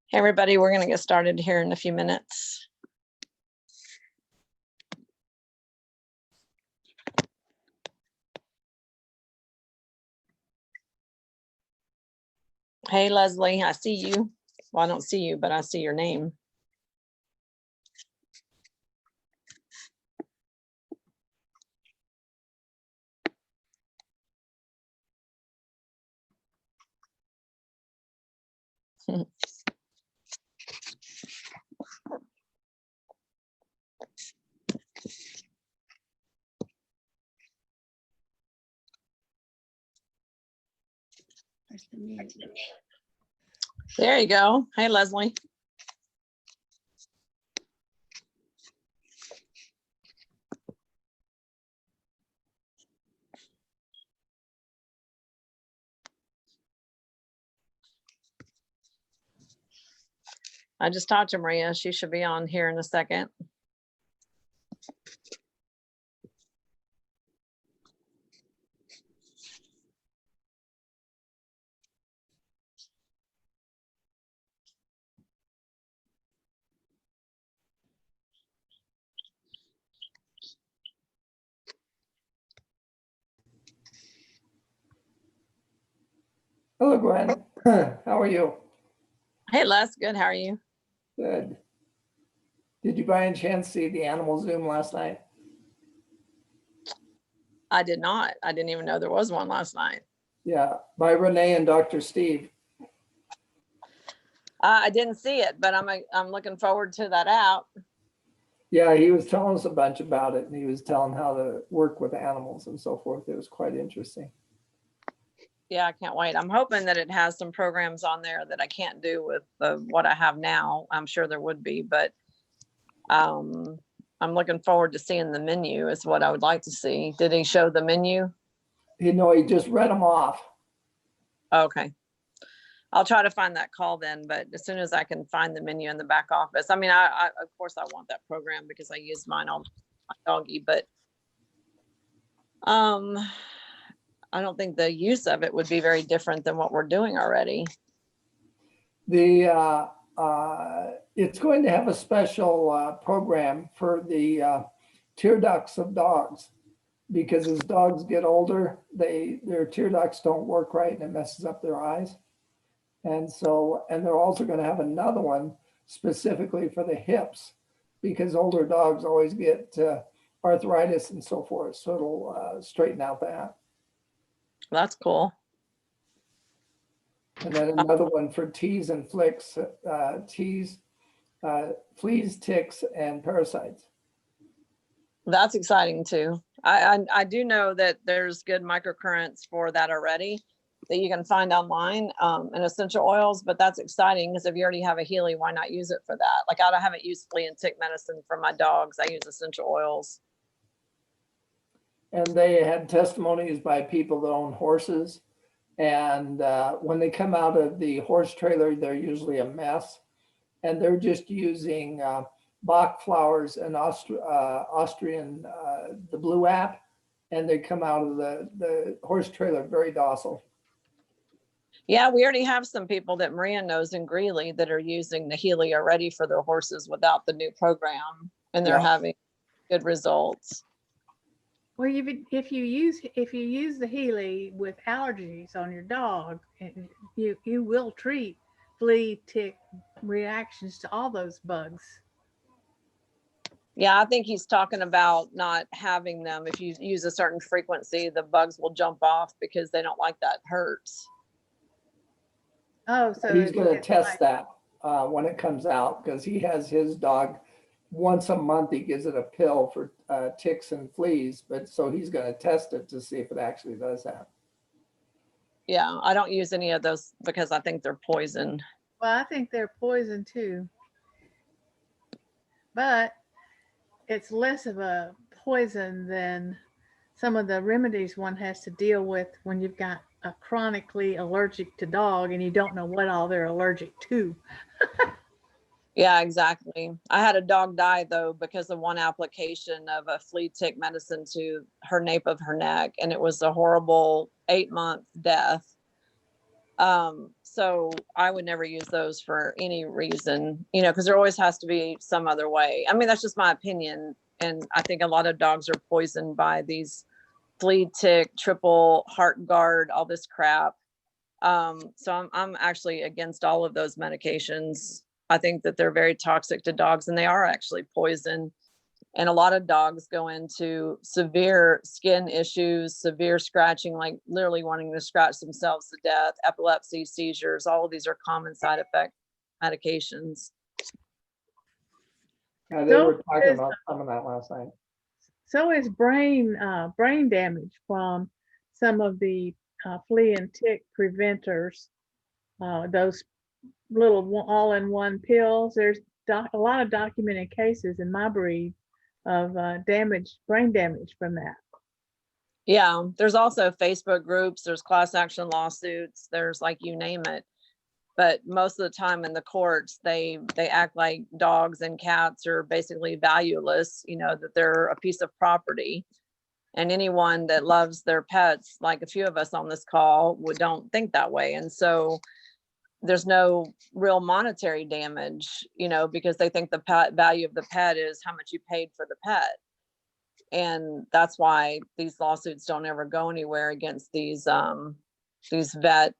Hey everybody, we're going to get started here in a few minutes. Hey Leslie, I see you. Well, I don't see you, but I see your name. There you go. Hey Leslie. I just talked to Maria. She should be on here in a second. Hello, Gwen. How are you? Hey Les, good. How are you? Good. Did you by any chance see the animal Zoom last night? I did not. I didn't even know there was one last night. Yeah, by Renee and Dr. Steve. I didn't see it, but I'm looking forward to that out. Yeah, he was telling us a bunch about it, and he was telling how to work with animals and so forth. It was quite interesting. Yeah, I can't wait. I'm hoping that it has some programs on there that I can't do with what I have now. I'm sure there would be, but I'm looking forward to seeing the menu is what I would like to see. Did he show the menu? You know, he just read them off. Okay. I'll try to find that call then, but as soon as I can find the menu in the back office. I mean, I of course I want that program because I use mine on my doggy, but I don't think the use of it would be very different than what we're doing already. It's going to have a special program for the tear ducts of dogs, because as dogs get older, their tear ducts don't work right and it messes up their eyes. And so, and they're also going to have another one specifically for the hips, because older dogs always get arthritis and so forth. So it'll straighten out that. That's cool. And then another one for teas and flicks, fleas, ticks, and parasites. That's exciting too. I do know that there's good microcurrents for that already that you can find online and essential oils, but that's exciting because if you already have a Healy, why not use it for that? Like I haven't used flea and tick medicine for my dogs. I use essential oils. And they had testimonies by people that own horses. And when they come out of the horse trailer, they're usually a mess. And they're just using Bach flowers and Austrian, the Blue app. And they come out of the horse trailer very docile. Yeah, we already have some people that Maria knows in Greeley that are using the Healy already for their horses without the new program. And they're having good results. Well, if you use the Healy with allergies on your dog, you will treat flea, tick reactions to all those bugs. Yeah, I think he's talking about not having them. If you use a certain frequency, the bugs will jump off because they don't like that hurts. Oh, so he's going to test that when it comes out, because he has his dog once a month. He gives it a pill for ticks and fleas, but so he's going to test it to see if it actually does that. Yeah, I don't use any of those because I think they're poison. Well, I think they're poison too, but it's less of a poison than some of the remedies one has to deal with when you've got a chronically allergic to dog and you don't know what all they're allergic to. Yeah, exactly. I had a dog die though because of one application of a flea tick medicine to her nape of her neck, and it was a horrible 8-month death. So I would never use those for any reason, because there always has to be some other way. I mean, that's just my opinion. And I think a lot of dogs are poisoned by these flea tick, triple heart guard, all this crap. So I'm actually against all of those medications. I think that they're very toxic to dogs, and they are actually poison. And a lot of dogs go into severe skin issues, severe scratching, like literally wanting to scratch themselves to death, epilepsy, seizures. All of these are common side effect medications. Yeah, they were talking about some of that last night. So is brain damage from some of the flea and tick preventers. Those little all-in-one pills. There's a lot of documented cases in my breed of brain damage from that. Yeah, there's also Facebook groups, there's class action lawsuits, there's like you name it. But most of the time in the courts, they act like dogs and cats are basically valueless, that they're a piece of property. And anyone that loves their pets, like a few of us on this call, don't think that way. And so there's no real monetary damage, because they think the value of the pet is how much you paid for the pet. And that's why these lawsuits don't ever go anywhere against these vet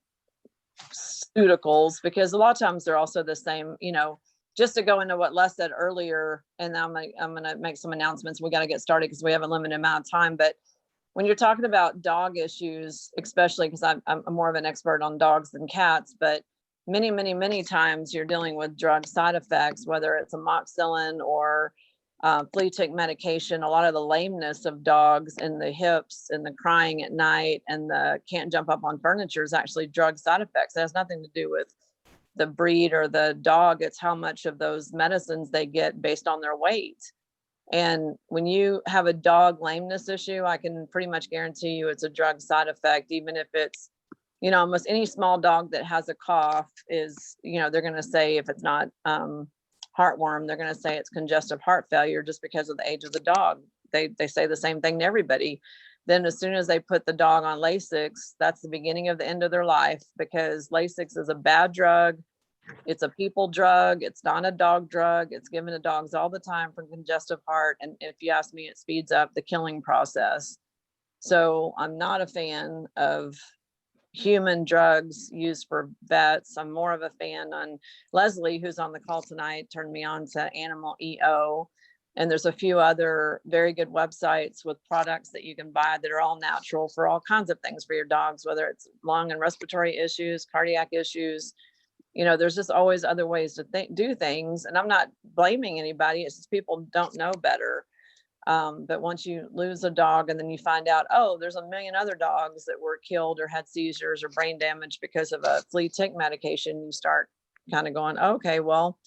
pharmaceuticals, because a lot of times they're also the same, just to go into what Les said earlier, and I'm going to make some announcements. We got to get started because we have a limited amount of time. But when you're talking about dog issues, especially because I'm more of an expert on dogs than cats, but many, many, many times you're dealing with drug side effects, whether it's amoxicillin or flea tick medication. A lot of the lameness of dogs and the hips and the crying at night and the can't jump up on furniture is actually drug side effects. It has nothing to do with the breed or the dog. It's how much of those medicines they get based on their weight. And when you have a dog lameness issue, I can pretty much guarantee you it's a drug side effect, even if it's, almost any small dog that has a cough is, they're going to say, if it's not heartworm, they're going to say it's congestive heart failure just because of the age of the dog. They say the same thing to everybody. Then as soon as they put the dog on Lasix, that's the beginning of the end of their life, because Lasix is a bad drug. It's a people drug. It's not a dog drug. It's given to dogs all the time for congestive heart. And if you ask me, it speeds up the killing process. So I'm not a fan of human drugs used for vets. I'm more of a fan on Leslie, who's on the call tonight, turned me on to Animal EO. And there's a few other very good websites with products that you can buy that are all natural for all kinds of things for your dogs, whether it's lung and respiratory issues, cardiac issues. There's just always other ways to do things. And I'm not blaming anybody. It's just people don't know better. But once you lose a dog and then you find out, oh, there's a million other dogs that were killed or had seizures or brain damage because of a flea tick medication, you start kind of going, okay, well,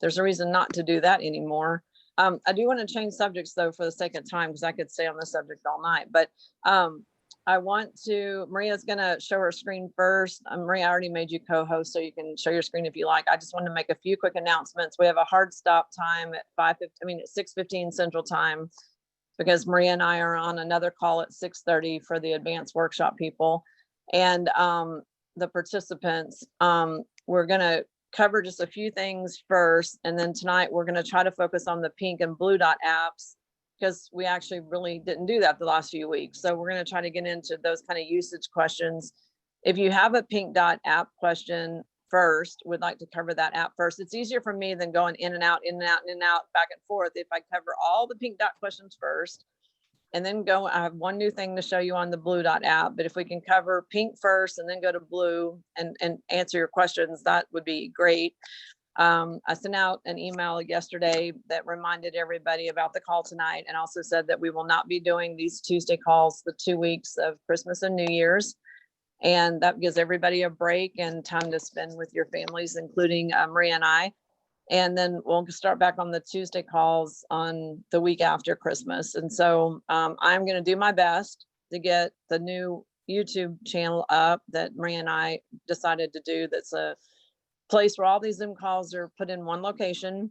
there's a reason not to do that anymore. I do want to change subjects though, for the sake of time, because I could stay on this subject all night. But I want to, Maria's going to show her screen first. Maria, I already made you co-host, so you can show your screen if you like. I just want to make a few quick announcements. We have a hard stop time at 6:15 Central Time, because Maria and I are on another call at 6:30 for the advanced workshop people. And the participants, we're going to cover just a few things first. And then tonight we're going to try to focus on the pink and blue dot apps, because we actually really didn't do that the last few weeks. So we're going to try to get into those kind of usage questions. If you have a pink dot app question first, would like to cover that app first. It's easier for me than going in and out, in and out, in and out, back and forth. If I cover all the pink dot questions first, and then I have one new thing to show you on the blue dot app. But if we can cover pink first and then go to blue and answer your questions, that would be great. I sent out an email yesterday that reminded everybody about the call tonight, and also said that we will not be doing these Tuesday calls the 2 weeks of Christmas and New Year's. And that gives everybody a break and time to spend with your families, including Maria and I. And then we'll start back on the Tuesday calls on the week after Christmas. And so I'm going to do my best to get the new YouTube channel up that Maria and I decided to do. That's a place where all these Zoom calls are put in one location.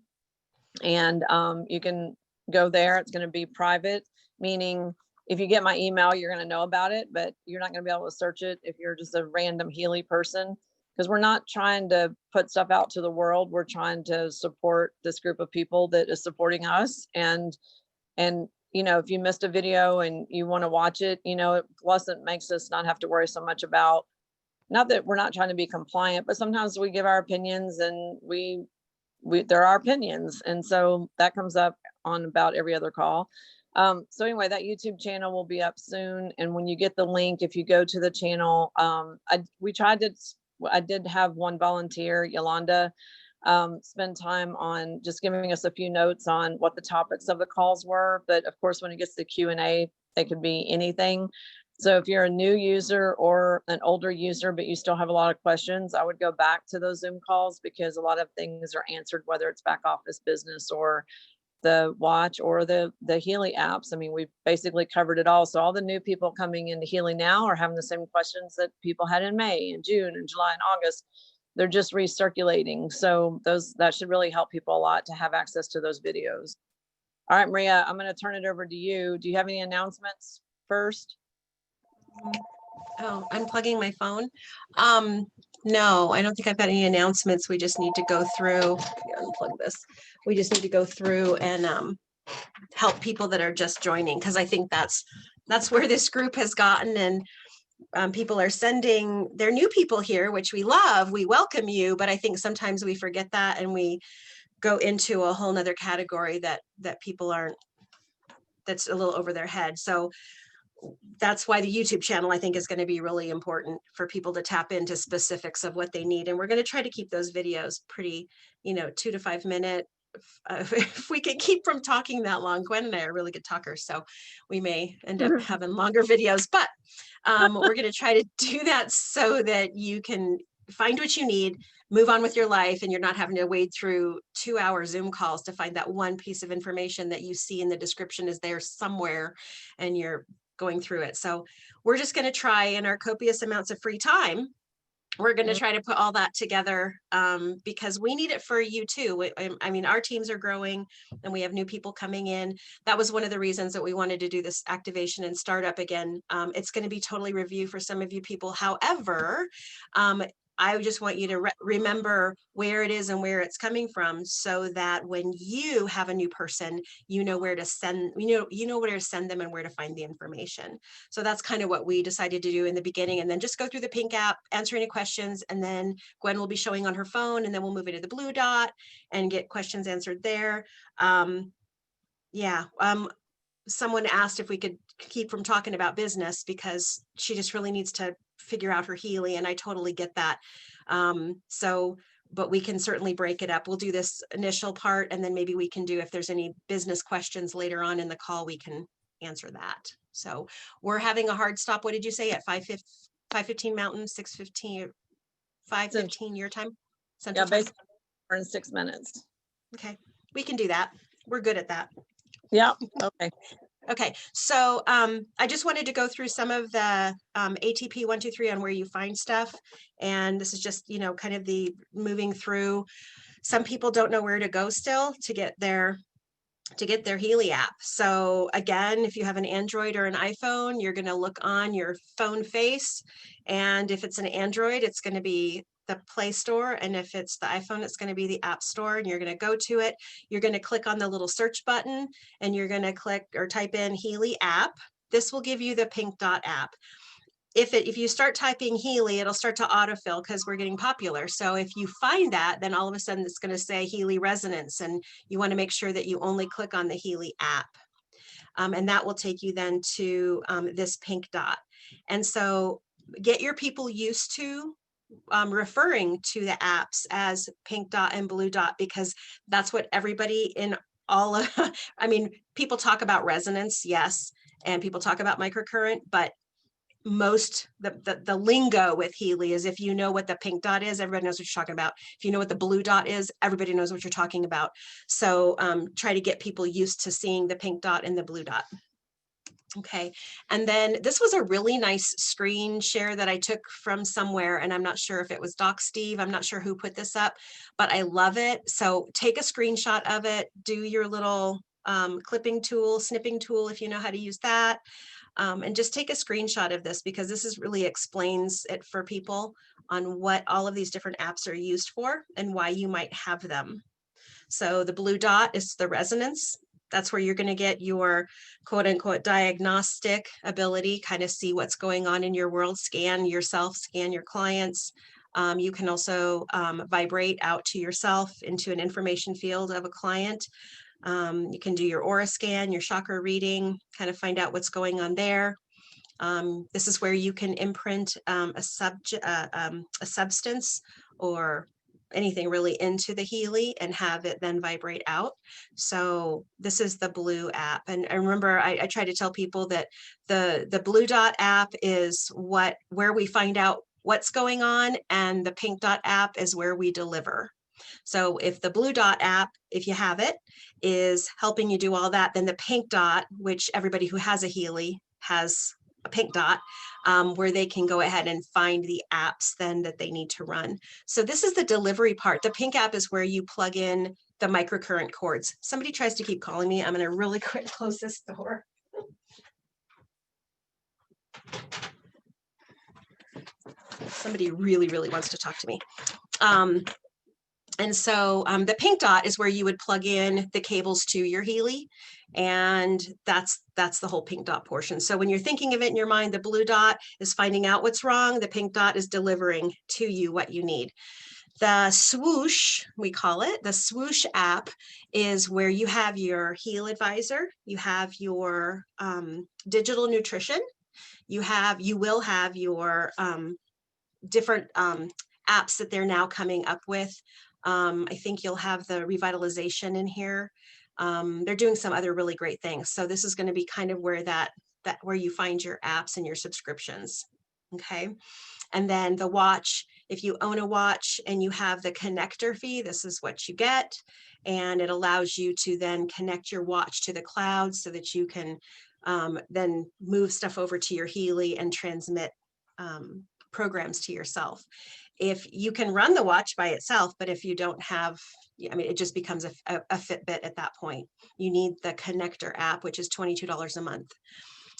And you can go there. It's going to be private, meaning if you get my email, you're going to know about it, but you're not going to be able to search it if you're just a random Healy person, because we're not trying to put stuff out to the world. We're trying to support this group of people that is supporting us. And, you know, if you missed a video and you want to watch it, you know, plus it makes us not have to worry so much about, not that we're not trying to be compliant, but sometimes we give our opinions and there are opinions. And so that comes up on about every other call. So anyway, that YouTube channel will be up soon. And when you get the link, if you go to the channel, I did have one volunteer, Yolanda, spend time on just giving us a few notes on what the topics of the calls were. But of course, when it gets to Q&A, they could be anything. So if you're a new user or an older user, but you still have a lot of questions, I would go back to those Zoom calls because a lot of things are answered, whether it's back office business or the watch or the Healy apps. I mean, we've basically covered it all. So all the new people coming into Healy now are having the same questions that people had in May and June and July and August. They're just recirculating. So that should really help people a lot to have access to those videos. All right, Maria, I'm going to turn it over to you. Do you have any announcements first? Oh, unplugging my phone. No, I don't think I've got any announcements. We just need to go through, unplug this. We just need to go through and help people that are just joining, because I think that's where this group has gotten. And people are sending their new people here, which we love. We welcome you, but I think sometimes we forget that and we go into a whole nother category that people aren't, that's a little over their head. So that's why the YouTube channel, I think, is going to be really important for people to tap into specifics of what they need. And we're going to try to keep those videos pretty, 2 to 5 minute. If we can keep from talking that long. Gwen and I are really good talkers, so we may end up having longer videos, but we're going to try to do that so that you can find what you need, move on with your life, and you're not having to wade through 2-hour Zoom calls to find that one piece of information that you see in the description is there somewhere and you're going through it. So we're just going to try, in our copious amounts of free time, we're going to try to put all that together because we need it for you too. I mean, our teams are growing and we have new people coming in. That was one of the reasons that we wanted to do this activation and startup again. It's going to be totally review for some of you people. However, I just want you to remember where it is and where it's coming from, so that when you have a new person, you know where to send, you know where to send them and where to find the information. So that's kind of what we decided to do in the beginning, and then just go through the pink app, answer any questions, and then Gwen will be showing on her phone, and then we'll move into the blue dot and get questions answered there. Someone asked if we could keep from talking about business because she just really needs to figure out her Healy, and I totally get that. But we can certainly break it up. We'll do this initial part, and then maybe we can do, if there's any business questions later on in the call, we can answer that. So we're having a hard stop. What did you say, at 5:15 Mountain, 6:15, 5:15 your time? Central time? Basically we're in 6 minutes. Okay, we can do that. We're good at that. Yeah, okay. Okay, so I just wanted to go through some of the ATP 1, 2, 3 on where you find stuff. And this is just, kind of the moving through. Some people don't know where to go still to get their Healy app. So again, if you have an Android or an iPhone, you're going to look on your phone face. And if it's an Android, it's going to be the Play Store. And if it's the iPhone, it's going to be the App Store. And you're going to go to it. You're going to click on the little search button and you're going to click or type in Healy app. This will give you the pink dot app. If you start typing Healy, it'll start to autofill because we're getting popular. So if you find that, then all of a sudden it's going to say Healy Resonance, and you want to make sure that you only click on the Healy app. And that will take you then to this pink dot. And so get your people used to referring to the apps as pink dot and blue dot, because that's what everybody in all of, I mean, people talk about resonance, yes, and people talk about microcurrent, but the lingo with Healy is if you know what the pink dot is, everybody knows what you're talking about. If you know what the blue dot is, everybody knows what you're talking about. So try to get people used to seeing the pink dot and the blue dot. Okay, and then this was a really nice screen share that I took from somewhere, and I'm not sure if it was Doc Steve, I'm not sure who put this up, but I love it. So take a screenshot of it, do your little clipping tool, snipping tool, if you know how to use that, and just take a screenshot of this, because this is really explains it for people on what all of these different apps are used for and why you might have them. So the blue dot is the resonance. That's where you're going to get your quote unquote diagnostic ability, kind of see what's going on in your world, scan yourself, scan your clients. You can also vibrate out to yourself into an information field of a client. You can do your aura scan, your chakra reading, kind of find out what's going on there. This is where you can imprint a substance or anything really into the Healy and have it then vibrate out. So this is the blue app. And I remember I try to tell people that the blue dot app is where we find out what's going on, and the pink dot app is where we deliver. So if the blue dot app, if you have it, is helping you do all that, then the pink dot, which everybody who has a Healy has a pink dot, where they can go ahead and find the apps then that they need to run. So this is the delivery part. The pink app is where you plug in the microcurrent cords. Somebody tries to keep calling me. I'm going to really quick close this door. Somebody really, really wants to talk to me. And so the pink dot is where you would plug in the cables to your Healy, and that's the whole pink dot portion. So when you're thinking of it in your mind, the blue dot is finding out what's wrong, the pink dot is delivering to you what you need. The swoosh, we call it, the swoosh app is where you have your Heal Advisor, you have your digital nutrition, you will have your different apps that they're now coming up with. I think you'll have the revitalization in here. They're doing some other really great things. So this is going to be kind of where where you find your apps and your subscriptions. Okay. And then the watch, if you own a watch and you have the connector fee, this is what you get. And it allows you to then connect your watch to the cloud so that you can then move stuff over to your Healy and transmit programs to yourself. If you can run the watch by itself, but if you don't have, I mean, it just becomes a Fitbit at that point. You need the connector app, which is $22 a month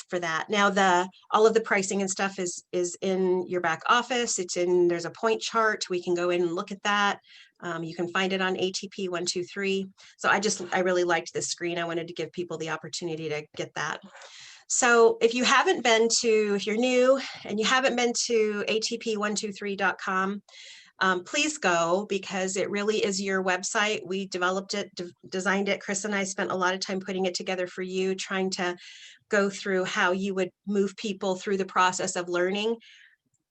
for that. Now all of the pricing and stuff is in your back office. There's a point chart. We can go in and look at that. You can find it on ATP 123. So I really liked this screen. I wanted to give people the opportunity to get that. So if you're new and you haven't been to atp123.com, please go, because it really is your website. We developed it, designed it. Chris and I spent a lot of time putting it together for you, trying to go through how you would move people through the process of learning.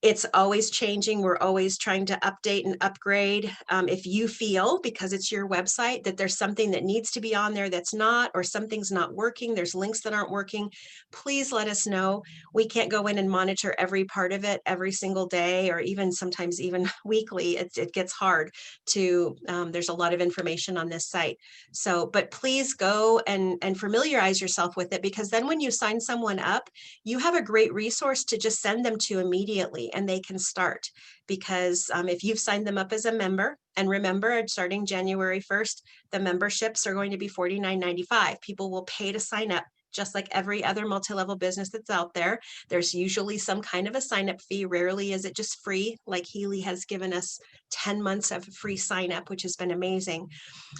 It's always changing. We're always trying to update and upgrade. If you feel, because it's your website, that there's something that needs to be on there that's not, or something's not working, there's links that aren't working, please let us know. We can't go in and monitor every part of it every single day, or even sometimes even weekly. It gets hard to, there's a lot of information on this site. So, but please go and familiarize yourself with it, because then when you sign someone up, you have a great resource to just send them to immediately, and they can start. Because if you've signed them up as a member, and remember, starting January 1st, the memberships are going to be $49.95. People will pay to sign up, just like every other multi-level business that's out there. There's usually some kind of a sign-up fee. Rarely is it just free, like Healy has given us 10 months of free sign-up, which has been amazing.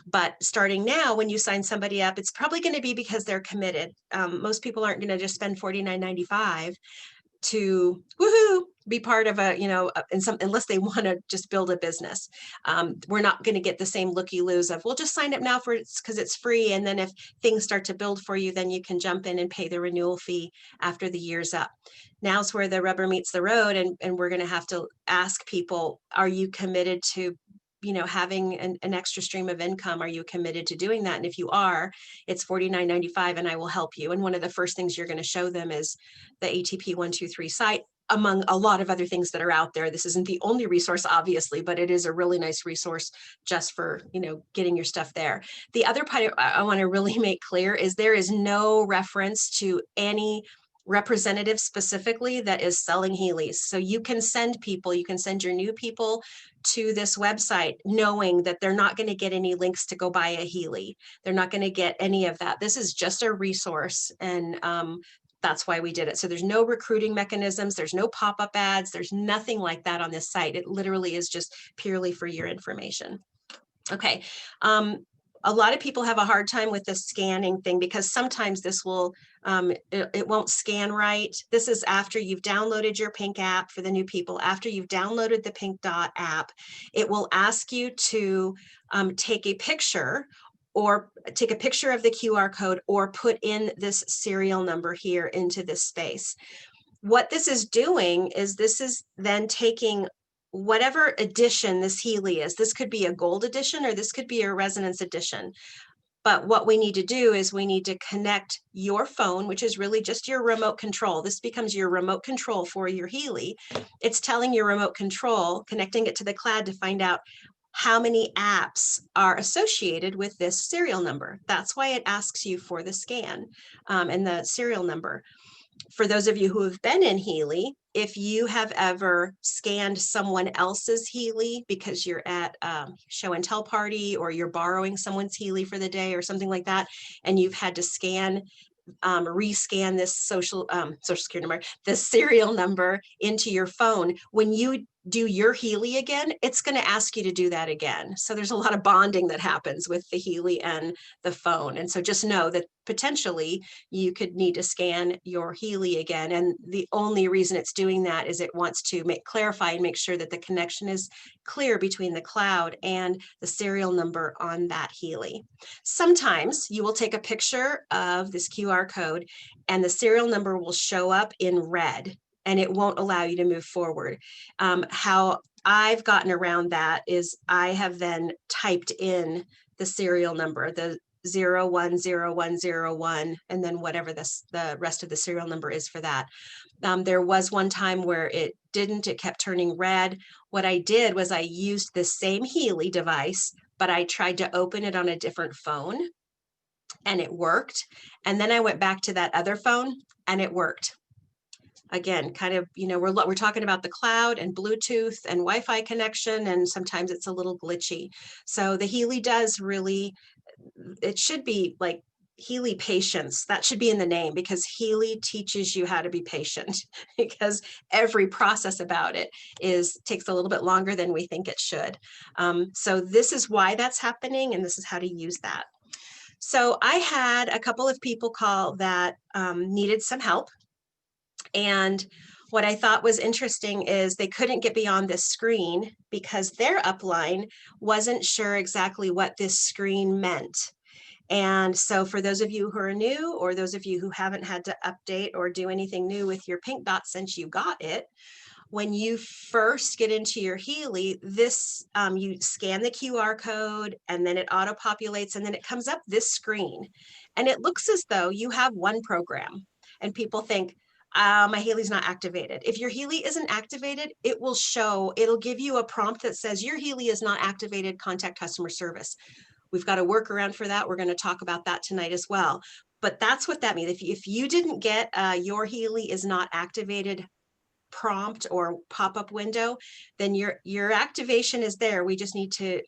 But starting now, when you sign somebody up, it's probably going to be because they're committed. Most people aren't going to just spend $49.95 to be part of unless they want to just build a business. We're not going to get the same looky-loos of, well, just sign up now because it's free. And then if things start to build for you, then you can jump in and pay the renewal fee after the year's up. Now's where the rubber meets the road. And we're going to have to ask people, are you committed to having an extra stream of income? Are you committed to doing that? And if you are, it's $49.95 and I will help you. And one of the first things you're going to show them is the ATP 123 site, among a lot of other things that are out there. This isn't the only resource, obviously, but it is a really nice resource just for, getting your stuff there. The other part I want to really make clear is there is no reference to any representative specifically that is selling Heelys. So you can send your new people to this website knowing that they're not going to get any links to go buy a Heely. They're not going to get any of that. This is just a resource, and that's why we did it. So there's no recruiting mechanisms, there's no pop-up ads, there's nothing like that on this site. It literally is just purely for your information. Okay. A lot of people have a hard time with the scanning thing because sometimes this will, it won't scan right. This is after you've downloaded your Pink app for the new people. After you've downloaded the Pink Dot app, it will ask you to take a picture of the QR code or put in this serial number here into this space. What this is doing is this is then taking whatever edition this Heely is. This could be a gold edition or this could be a resonance edition. But what we need to do is we need to connect your phone, which is really just your remote control. This becomes your remote control for your Heely. It's telling your remote control, connecting it to the cloud to find out how many apps are associated with this serial number. That's why it asks you for the scan and the serial number. For those of you who have been in Heely, if you have ever scanned someone else's Heely because you're at a show and tell party or you're borrowing someone's Heely for the day or something like that, and you've had to rescan this social security number, this serial number into your phone, when you do your Heely again, it's going to ask you to do that again. So there's a lot of bonding that happens with the Heely and the phone. And so just know that potentially you could need to scan your Heely again. And the only reason it's doing that is it wants to clarify and make sure that the connection is clear between the cloud and the serial number on that Heely. Sometimes you will take a picture of this QR code and the serial number will show up in red, and it won't allow you to move forward. How I've gotten around that is I have then typed in the serial number, the 010101, and then whatever the rest of the serial number is for that. There was one time where it kept turning red. What I did was I used the same Heely device, but I tried to open it on a different phone and it worked. And then I went back to that other phone and it worked. Again, kind of, we're talking about the cloud and Bluetooth and Wi-Fi connection, and sometimes it's a little glitchy. So the Heely does really, it should be like Heely Patience. That should be in the name, because Heely teaches you how to be patient, because every process about it takes a little bit longer than we think it should. So this is why that's happening, and this is how to use that. So I had a couple of people call that needed some help. And what I thought was interesting is they couldn't get beyond this screen because their upline wasn't sure exactly what this screen meant. And so for those of you who are new, or those of you who haven't had to update or do anything new with your Pink Dot since you got it, when you first get into your Heely, this you scan the QR code and then it auto-populates and then it comes up this screen. And it looks as though you have one program. And people think, my Heely's not activated. If your Heely isn't activated, it'll give you a prompt that says your Heely is not activated, contact customer service. We've got a workaround for that. We're going to talk about that tonight as well. But that's what that means. If you didn't get your Heely is not activated prompt or pop-up window, then your activation is there. We just need to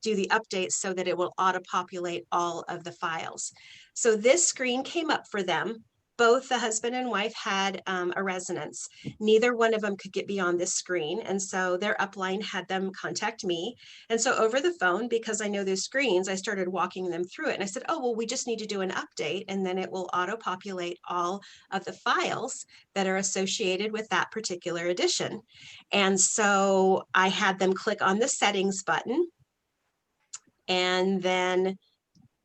do the updates so that it will auto-populate all of the files. So this screen came up for them. Both the husband and wife had a resonance. Neither one of them could get beyond this screen. And so their upline had them contact me. And so over the phone, because I know those screens, I started walking them through it. And I said, oh, well, we just need to do an update, and then it will auto-populate all of the files that are associated with that particular edition. And so I had them click on the settings button, and then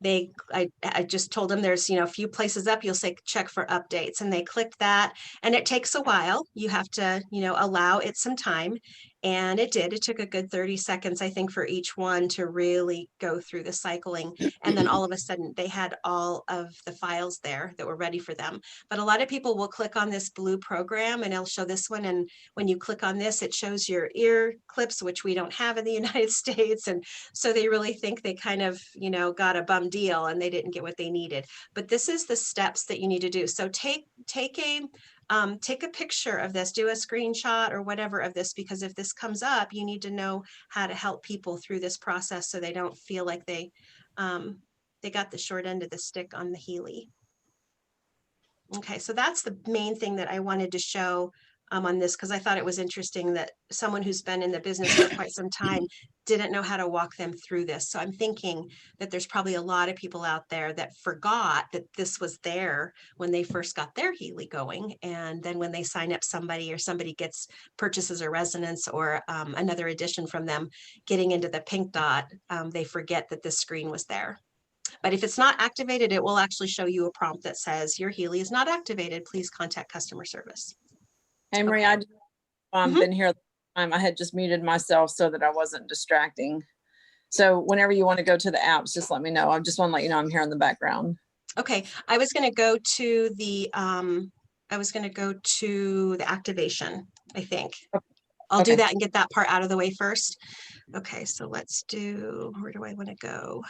I just told them there's, a few places up, you'll say check for updates, and they clicked that, and it takes a while. You have to, allow it some time. And it did. It took a good 30 seconds, I think, for each one to really go through the cycling. And then all of a sudden they had all of the files there that were ready for them. But a lot of people will click on this blue program and it'll show this one. And when you click on this, it shows your ear clips, which we don't have in the United States. And so they really think they kind of, you know, got a bum deal and they didn't get what they needed. But this is the steps that you need to do. So take a picture of this, do a screenshot or whatever of this, because if this comes up, you need to know how to help people through this process so they don't feel like they got the short end of the stick on the Healy. Okay, so that's the main thing that I wanted to show on this, because I thought it was interesting that someone who's been in the business for quite some time didn't know how to walk them through this. So I'm thinking that there's probably a lot of people out there that forgot that this was there when they first got their Healy going. And then when they sign up somebody or somebody purchases a resonance or another edition from them, getting into the pink dot, they forget that this screen was there. But if it's not activated, it will actually show you a prompt that says your Healy is not activated. Please contact customer service. Hey, Marie, Okay. I've been here. I had just muted myself so that I wasn't distracting. So whenever you want to go to the apps, just let me know. I just want to let you know I'm here in the background. Okay, I was going to go to the activation, I think. I'll do Okay. that and get that part out of the way first. Okay, so let's do, where do I want to go?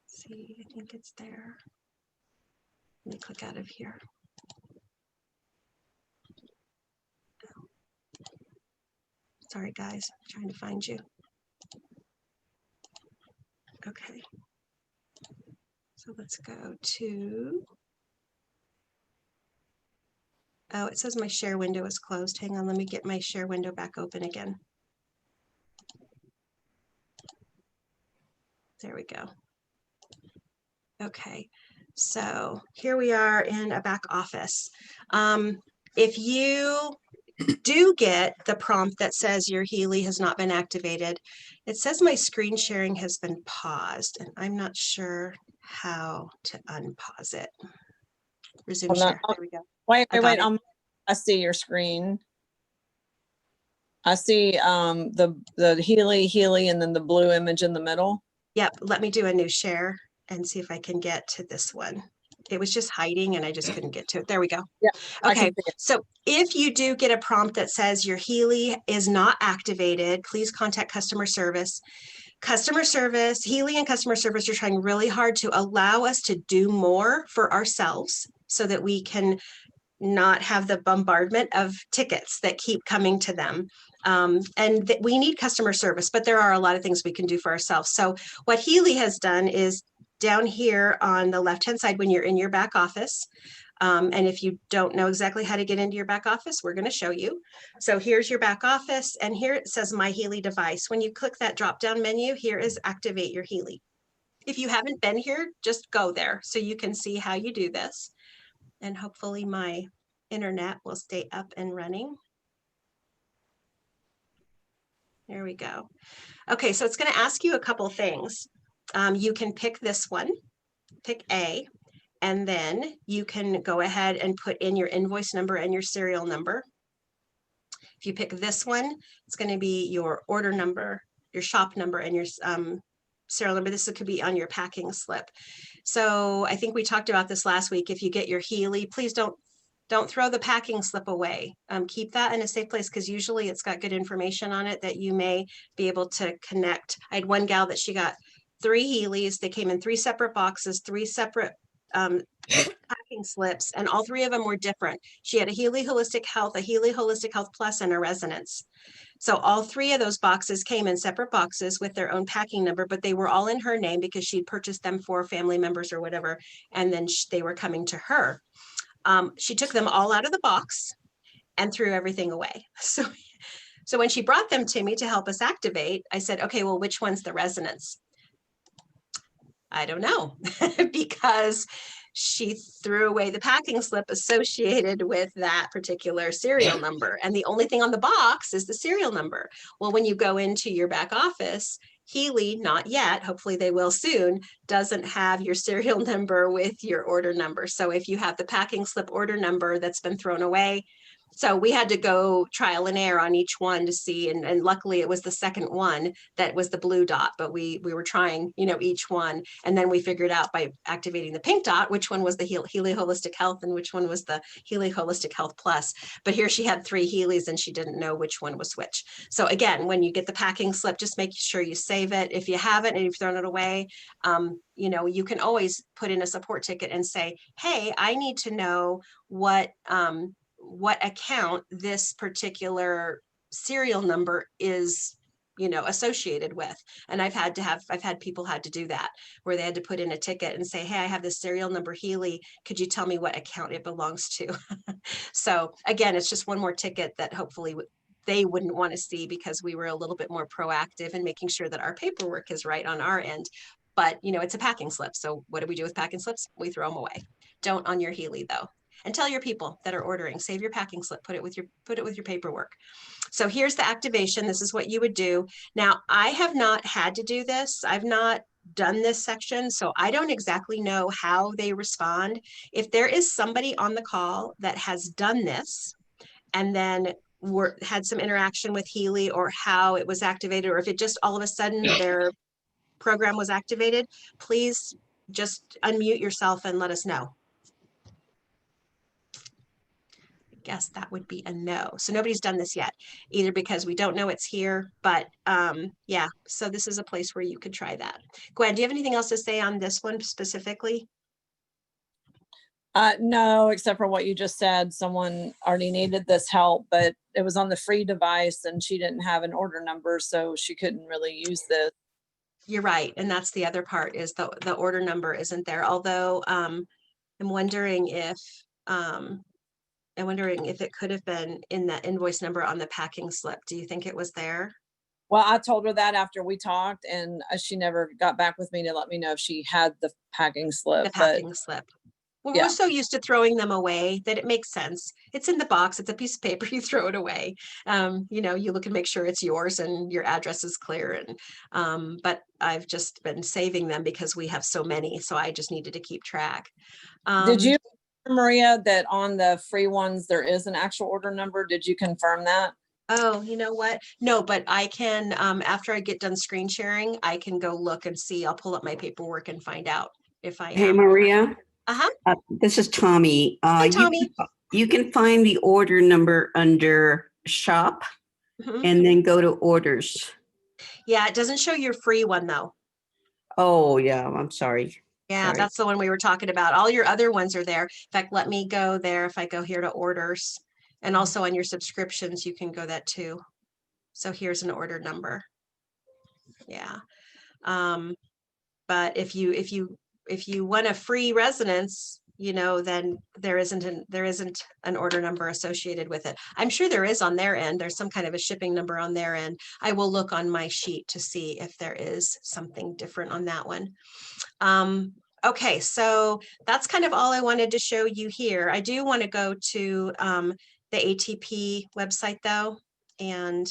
Let's see, I think it's there. Let me click out of here. Sorry, guys, I'm trying to find you. Okay. So let's go to, oh, it says my share window is closed. Hang on, let me get my share window back open again. There we go. Okay, so here we are in a back office. If you do get the prompt that says your Healy has not been activated, it says my screen sharing has been paused, and I'm not sure how to unpause it. Resume Hold on. share. There we go. Wait. I got it. I see your screen. I see the Healy, and then the blue image in the middle. Yep, let me do a new share and see if I can get to this one. It was just hiding and I just couldn't get to it. There we go. Yeah. Okay, so if you do get a prompt that says your Healy is not activated, please contact customer service. Customer service, Healy and customer service are trying really hard to allow us to do more for ourselves so that we can not have the bombardment of tickets that keep coming to them. And we need customer service, but there are a lot of things we can do for ourselves. So what Healy has done is down here on the left-hand side, when you're in your back office, and if you don't know exactly how to get into your back office, we're going to show you. So here's your back office, and here it says My Healy device. When you click that drop-down menu, here is Activate Your Healy. If you haven't been here, just go there so you can see how you do this. And hopefully my internet will stay up and running. There we go. Okay, so it's going to ask you a couple things. You can pick this one, pick A, and then you can go ahead and put in your invoice number and your serial number. If you pick this one, it's going to be your order number, your shop number, and your serial number. This could be on your packing slip. So I think we talked about this last week. If you get your Healy, please don't throw the packing slip away. Keep that in a safe place because usually it's got good information on it that you may be able to connect. I had one gal that she got 3 Healys. They came in 3 separate boxes, 3 separate packing slips, and all 3 of them were different. She had a Healy Holistic Health, a Healy Holistic Health Plus, and a Resonance. So all 3 of those boxes came in separate boxes with their own packing number, but they were all in her name because she'd purchased them for family members or whatever, and then they were coming to her. She took them all out of the box and threw everything away. So when she brought them to me to help us activate, I said, okay, well, which one's the Resonance? I don't know because she threw away the packing slip associated with that particular serial number. And the only thing on the box is the serial number. Well, when you go into your back office, Healy, not yet, hopefully they will soon, doesn't have your serial number with your order number. So if you have the packing slip order number that's been thrown away, So we had to go trial and error on each one to see, and luckily it was the second one that was the blue dot, but we were trying, you know, each one. And then we figured out by activating the pink dot, which one was the Healy Holistic Health and which one was the Healy Holistic Health Plus. But here she had 3 Healys and she didn't know which one was which. So again, when you get the packing slip, just make sure you save it. If you haven't and you've thrown it away, you know, you can always put in a support ticket and say, hey, I need to know what account this particular serial number is, you know, associated with. And I've had people had to do that, where they had to put in a ticket and say, hey, I have this serial number Healy, could you tell me what account it belongs to? So again, it's just one more ticket that hopefully they wouldn't want to see, because we were a little bit more proactive in making sure that our paperwork is right on our end. But you know, it's a packing slip. So what do we do with packing slips? We throw them away. Don't on your Healy though. And tell your people that are ordering, save your packing slip, put it with your paperwork. So here's the activation. This is what you would do. Now, I have not had to do this. I've not done this section, so I don't exactly know how they respond. If there is somebody on the call that has done this and then had some interaction with Healy, or how it was activated, or if it just all of a sudden their program was activated, please just unmute yourself and let us know. Guess that would be a no. So nobody's done this yet, either because we don't know it's here, but yeah, so this is a place where you could try that. Gwen, do you have anything else to say on this one specifically? No, except for what you just said. Someone already needed this help, but it was on the free device and she didn't have an order number, so she couldn't really use this. You're right. And that's the other part, is the order number isn't there. Although I'm wondering if it could have been in the invoice number on the packing slip. Do you think it was there? Well, I told her that after we talked, and she never got back with me to let me know if she had the packing slip. The packing slip. Well, yeah. We're so used to throwing them away that it makes sense. It's in the box. It's a piece of paper. You throw it away. You know, you look and make sure it's yours and your address is clear. And but I've just been saving them because we have so many. So I just needed to keep track. Did you, Maria, that on the free ones there is an actual order number? Did you confirm that? Oh, you know what? No, but I can, after I get done screen sharing, I can go look and see. I'll pull up my paperwork and find out if I am. Hey, Maria. Uh-huh. This is Tommy. Hi, Tommy. You can find the order number under shop and then go to orders. Yeah, it doesn't show your free one though. Oh, yeah. I'm sorry. Yeah, Sorry. that's the one we were talking about. All your other ones are there. In fact, let me go there. If I go here to orders, and also on your subscriptions, you can go that too. So here's an order number. Yeah. But if you want a free residence, you know, then there isn't an order number associated with it. I'm sure there is on their end. There's some kind of a shipping number on their end. I will look on my sheet to see if there is something different on that one. Okay, so that's kind of all I wanted to show you here. I do want to go to the ATP website though, and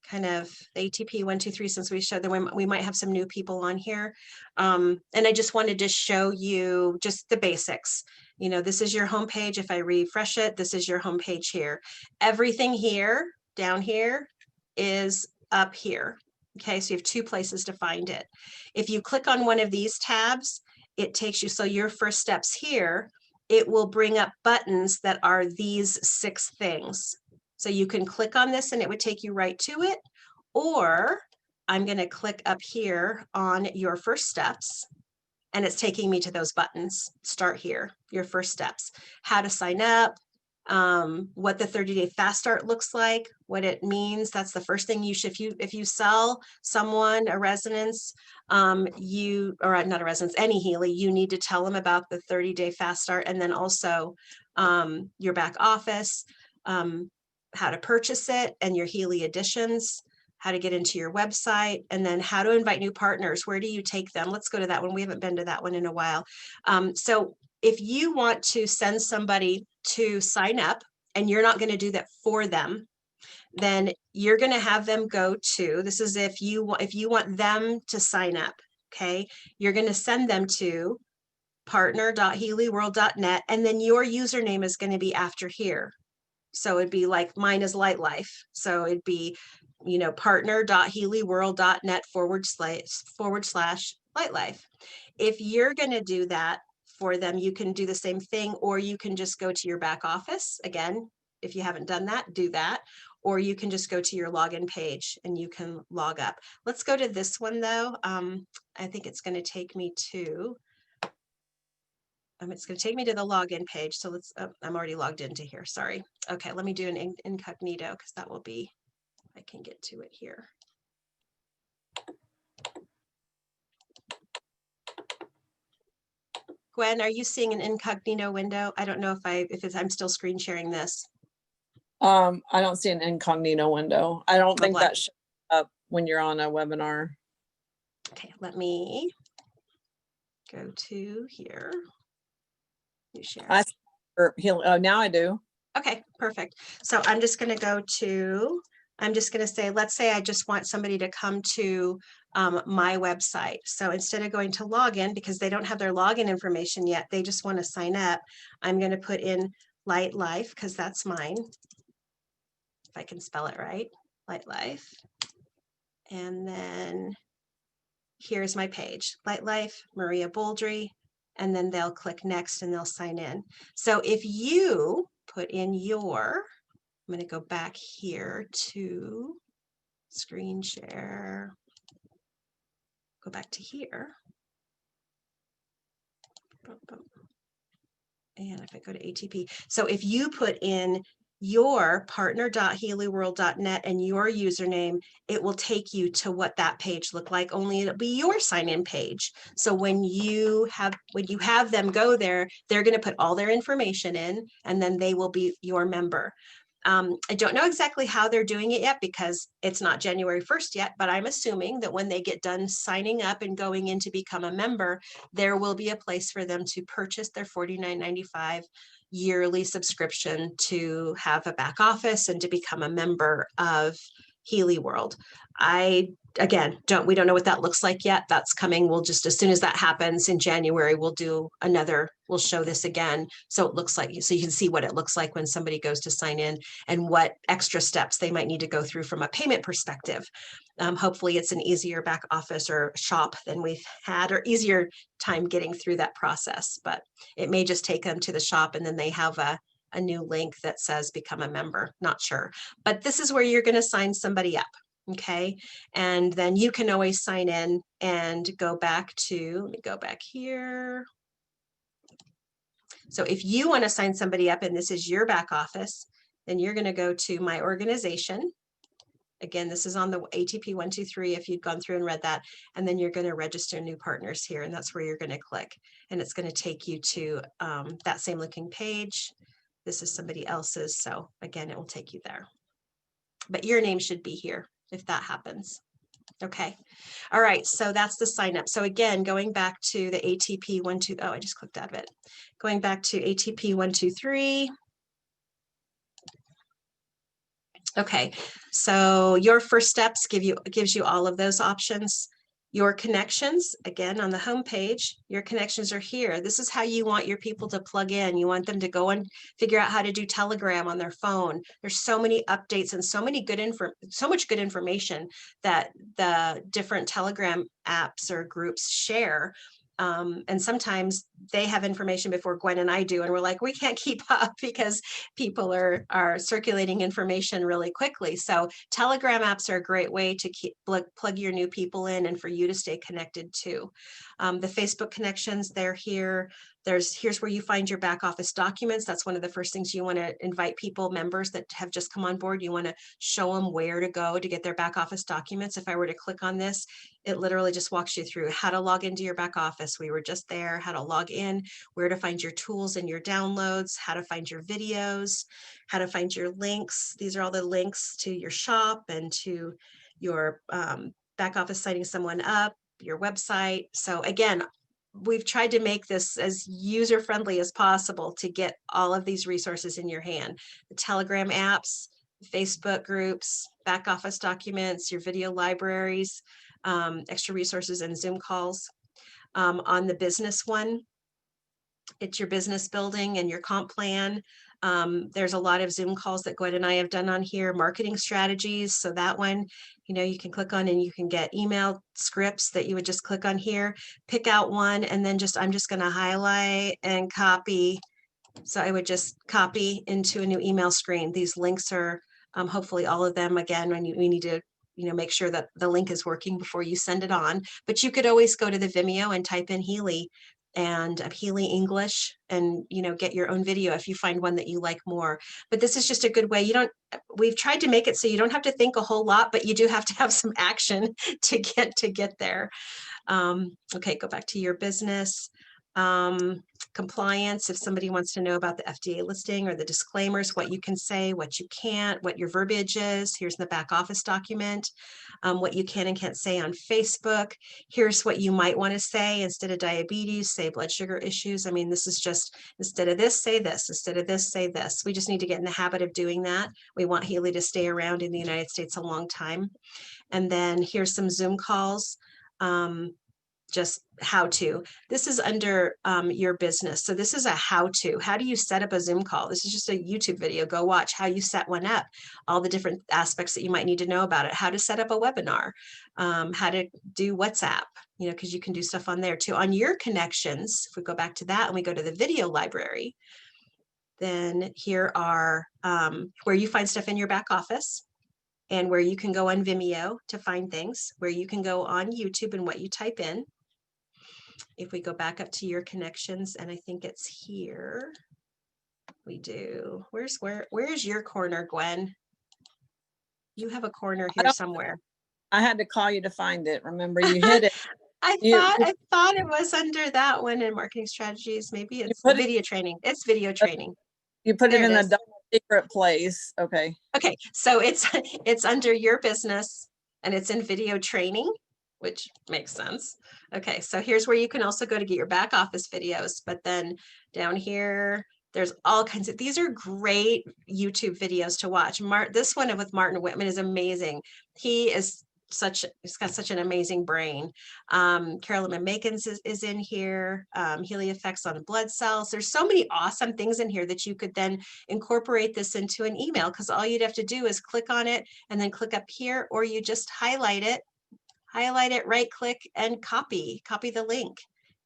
kind of the ATP 123, since we showed that we might have some new people on here. And I just wanted to show you just the basics. You know, this is your homepage. If I refresh it, this is your homepage here. Everything here, down here, is up here. Okay, so you have 2 places to find it. If you click on one of these tabs, it takes you, so your first steps here, it will bring up buttons that are these 6 things. So you can click on this and it would take you right to it, or I'm going to click up here on your first steps and it's taking me to those buttons. Start here, your first steps, how to sign up, what the 30-day fast start looks like, what it means. That's the first thing you should, if you sell someone a residence, or not a residence, any Healy, you need to tell them about the 30-day fast start, and then also your back office, how to purchase it, and your Healy editions, how to get into your website, and then how to invite new partners. Where do you take them? Let's go to that one. We haven't been to that one in a while. So if you want to send somebody to sign up and you're not going to do that for them, then you're going to have them go to, this is if you want them to sign up, okay, you're going to send them to partner.healyworld.net, and then your username is going to be after here. So it'd be like mine is Light Life. So it'd be, you know, partner.healyworld.net// Light Life. If you're going to do that for them, you can do the same thing, or you can just go to your back office. Again, if you haven't done that, do that. Or you can just go to your login page and you can log up. Let's go to this one though. I think it's going to take me to, it's going to take me to the login page. So let's, I'm already logged into here. Sorry. Okay, let me do an incognito because that will be, I can get to it here. Gwen, are you seeing an incognito window? I don't know if I'm still screen sharing this. I don't see an incognito window. I don't think black. that shows up when you're on a webinar. Okay, let me go to here. You share. Now I do. Okay, perfect. So I'm just going to go to, I'm just going to say, let's say I just want somebody to come to my website. So instead of going to login, because they don't have their login information yet, they just want to sign up. I'm going to put in Light Life because that's mine. If I can spell it right, Light Life. And then here's my page, Light Life, Maria Boldry, and then they'll click next and they'll sign in. So if you put in your, I'm going to go back here to screen share, go back to here. And if I go to ATP, so if you put in your partner.healyworld.net and your username, it will take you to what that page looked like, only it'll be your sign-in page. So when you have them go there, they're going to put all their information in and then they will be your member. I don't know exactly how they're doing it yet because it's not January 1st yet, but I'm assuming that when they get done signing up and going in to become a member, there will be a place for them to purchase their $49.95 yearly subscription to have a back office and to become a member of Healy World. We don't know what that looks like yet. That's coming. We'll just, as soon as that happens in January, we'll show this again. So it looks like, so you can see what it looks like when somebody goes to sign in and what extra steps they might need to go through from a payment perspective. Hopefully it's an easier back office or shop than we've had, or easier time getting through that process, but it may just take them to the shop and then they have a new link that says become a member, not sure. But this is where you're going to sign somebody up. Okay, and then you can always sign in and go back to, let me go back here. So if you want to sign somebody up and this is your back office, then you're going to go to my organization. Again, this is on the ATP 123 if you'd gone through and read that, and then you're going to register new partners here, and that's where you're going to click, and it's going to take you to that same looking page. This is somebody else's, so again, it will take you there. But your name should be here if that happens. Okay. All right. So that's the sign up. So again, going back to the ATP 123. Oh, I just clicked out of it. Going back to ATP 123. Okay. So your first steps gives you all of those options. Your connections, again, on the home page, your connections are here. This is how you want your people to plug in. You want them to go and figure out how to do Telegram on their phone. There's so many updates and so much good information that the different Telegram apps or groups share. And sometimes they have information before Gwen and I do, and we're like, we can't keep up because people are circulating information really quickly. So Telegram apps are a great way to plug your new people in and for you to stay connected too. The Facebook connections, they're here. Here's where you find your back office documents. That's one of the first things you want to invite members that have just come on board. You want to show them where to go to get their back office documents. If I were to click on this, it literally just walks you through how to log into your back office. We were just there, how to log in, where to find your tools and your downloads, how to find your videos, how to find your links. These are all the links to your shop and to your back office signing someone up, your website. So again, we've tried to make this as user-friendly as possible to get all of these resources in your hand. The Telegram apps, Facebook groups, back office documents, your video libraries, extra resources and Zoom calls. On the business one, it's your business building and your comp plan. There's a lot of Zoom calls that Gwen and I have done on here, marketing strategies. So that one, you know, you can click on and you can get email scripts that you would just click on here, pick out one, and then I'm just going to highlight and copy. So I would just copy into a new email screen. These links are hopefully all of them. Again, we need to, you know, make sure that the link is working before you send it on. But you could always go to the Vimeo and type in Healy and Healy English and, you know, get your own video if you find one that you like more. But this is just a good way. We've tried to make it so you don't have to think a whole lot, but you do have to have some action to get there. Okay, go back to your business. Compliance, if somebody wants to know about the FDA listing or the disclaimers, what you can say, what you can't, what your verbiage is. Here's the back office document, what you can and can't say on Facebook. Here's what you might want to say instead of diabetes, say blood sugar issues. I mean, this is just, instead of this, say this, instead of this, say this. We just need to get in the habit of doing that. We want Healy to stay around in the United States a long time. And then here's some Zoom calls. Just how to. This is under your business. So this is a how to. How do you set up a Zoom call? This is just a YouTube video. Go watch how you set one up, all the different aspects that you might need to know about it, how to set up a webinar, how to do WhatsApp, you know, because you can do stuff on there too. On your connections, if we go back to that and we go to the video library, then here are where you find stuff in your back office, and where you can go on Vimeo to find things, where you can go on YouTube and what you type in. If we go back up to your connections, and I think it's here, we do. Where's your corner, Gwen? You have a corner here somewhere. I had to call you to find it. Remember, you hit it. I thought it was under that one in marketing strategies. Maybe it's video training. It's video training. You put it There in it the is. double secret place. Okay. Okay, so it's under your business and it's in video training, which makes sense. Okay, so here's where you can also go to get your back office videos, but then down here, there's all kinds of, these are great YouTube videos to watch. This one with Martin Whitman is amazing. He's got such an amazing brain. Carolyn Makins is in here. Healy effects on blood cells. There's so many awesome things in here that you could then incorporate this into an email, because all you'd have to do is click on it and then click up here, or you just highlight it, right click and copy the link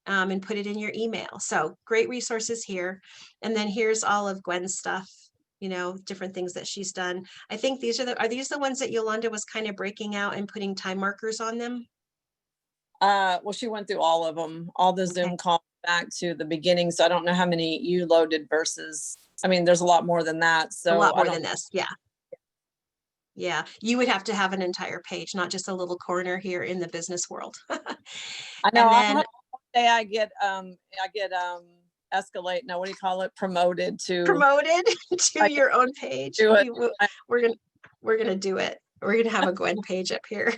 and put it in your email. So great resources here. And then here's all of Gwen's stuff, you know, different things that she's done. I think are these the ones that Yolanda was kind of breaking out and putting time markers on them? Well, she went through all of them, all the Zoom calls back to the beginning. So I don't know how many you loaded versus, I mean, there's a lot more than that. So a lot more than this. Yeah. Yeah. You would have to have an entire page, not just a little corner here in the business world. I know. One day I get escalate. No, what do you call it? Promoted to your own page. We're gonna do it. We're gonna have a Gwen page up here.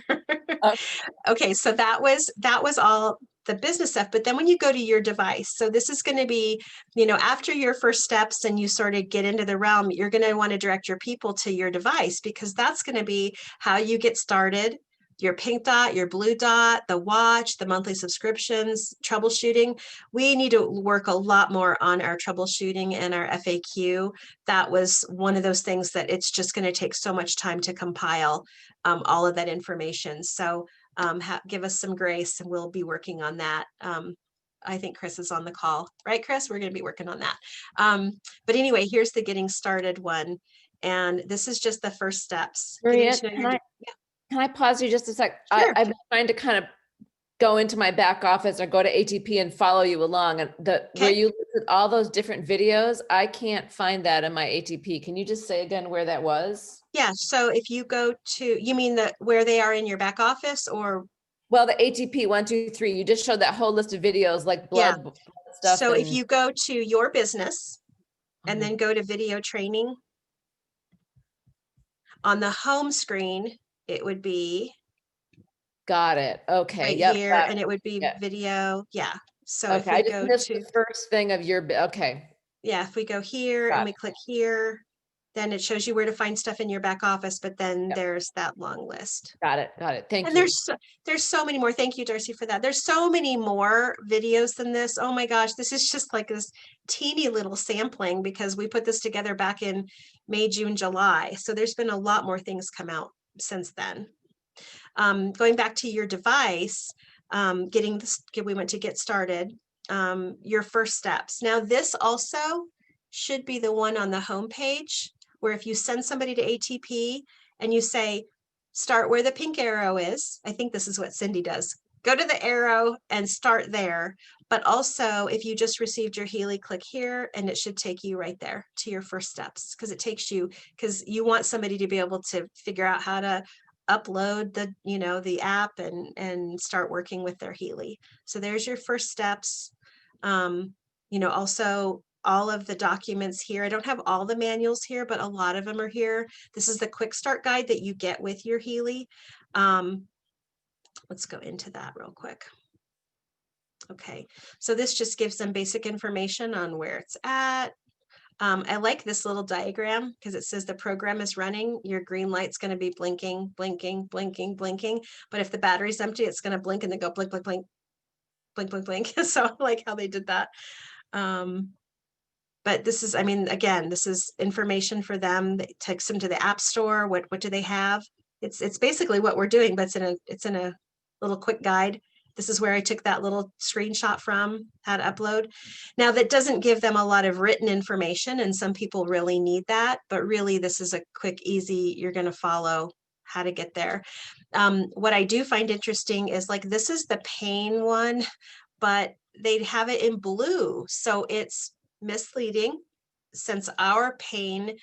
Okay, so that was all the business stuff. But then when you go to your device, so this is going to be, you know, after your first steps and you sort of get into the realm, you're going to want to direct your people to your device, because that's going to be how you get started. Your pink dot, your blue dot, the watch, the monthly subscriptions, troubleshooting. We need to work a lot more on our troubleshooting and our FAQ. That was one of those things that it's just going to take so much time to compile all of that information. So give us some grace and we'll be working on that. I think Chris is on the call, right, Chris? We're going to be working on that. But anyway, here's the getting started one. And this is just the first steps. Maria, can I pause you just a sec? Sure. I've been trying to kind of go into my back office or go to ATP and follow you along. And where you listed all those different videos, I can't find that in my ATP. Can you just say again where that was? Yeah. So if you go to, you mean where they are in your back office, or? Well, the ATP 1, 2, 3. You just showed that whole list of videos like blood stuff. So if you go to your business and then go to video training, on the home screen, it would be. Got it. Okay. Right here, and it would be video. Yeah. So if we go to the first thing of your, okay. Yeah, if we go here and we click here, then it shows you where to find stuff in your back office, but then Yep. there's that long list. Got it. Thank And you. there's so many more. Thank you, Darcy, for that. There's so many more videos than this. Oh my gosh, this is just like this teeny little sampling because we put this together back in May, June, July. So there's been a lot more things come out since then. Going back to your device, we went to get started. Your first steps. Now this also should be the one on the home page where if you send somebody to ATP and you say, start where the pink arrow is. I think this is what Cindy does. Go to the arrow and start there. But also if you just received your Healy, click here and it should take you right there to your first steps because it takes you, because you want somebody to be able to figure out how to upload the, the app and start working with their Healy. So there's your first steps. Also all of the documents here. I don't have all the manuals here, but a lot of them are here. This is the quick start guide that you get with your Healy. Let's go into that real quick. Okay, so this just gives them basic information on where it's at. I like this little diagram because it says the program is running. Your green light's going to be blinking, blinking, blinking, blinking. But if the battery's empty, it's going to blink and then go blink, blink, blink, blink, blink, blink. So I like how they did that. But this is, again, this is information for them that takes them to the App Store. What do they have? It's basically what we're doing, but it's in a little quick guide. This is where I took that little screenshot from, how to upload. Now that doesn't give them a lot of written information and some people really need that, but really this is a quick, easy, you're going to follow how to get there. What I do find interesting is like, this is the pain one, but they have it in blue. So it's misleading since our pain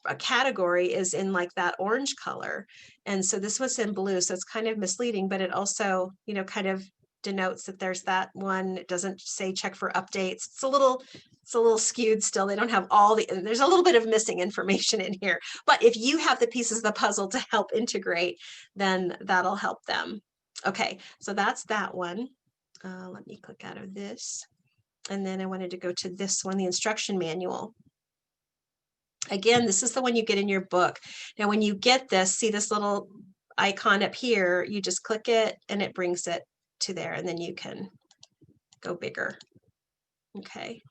a category is in like that orange color. And so this was in blue. So it's kind of misleading, but it also, kind of denotes that there's that one. It doesn't say check for updates. It's a little skewed still. They don't have there's a little bit of missing information in here, but if you have the pieces of the puzzle to help integrate, then that'll help them. Okay. So that's that one. Let me click out of this. And then I wanted to go to this one, the instruction manual. Again, this is the one you get in your book. Now, when you get this, see this little icon up here, you just click it and it brings it to there and then you can go bigger. Okay.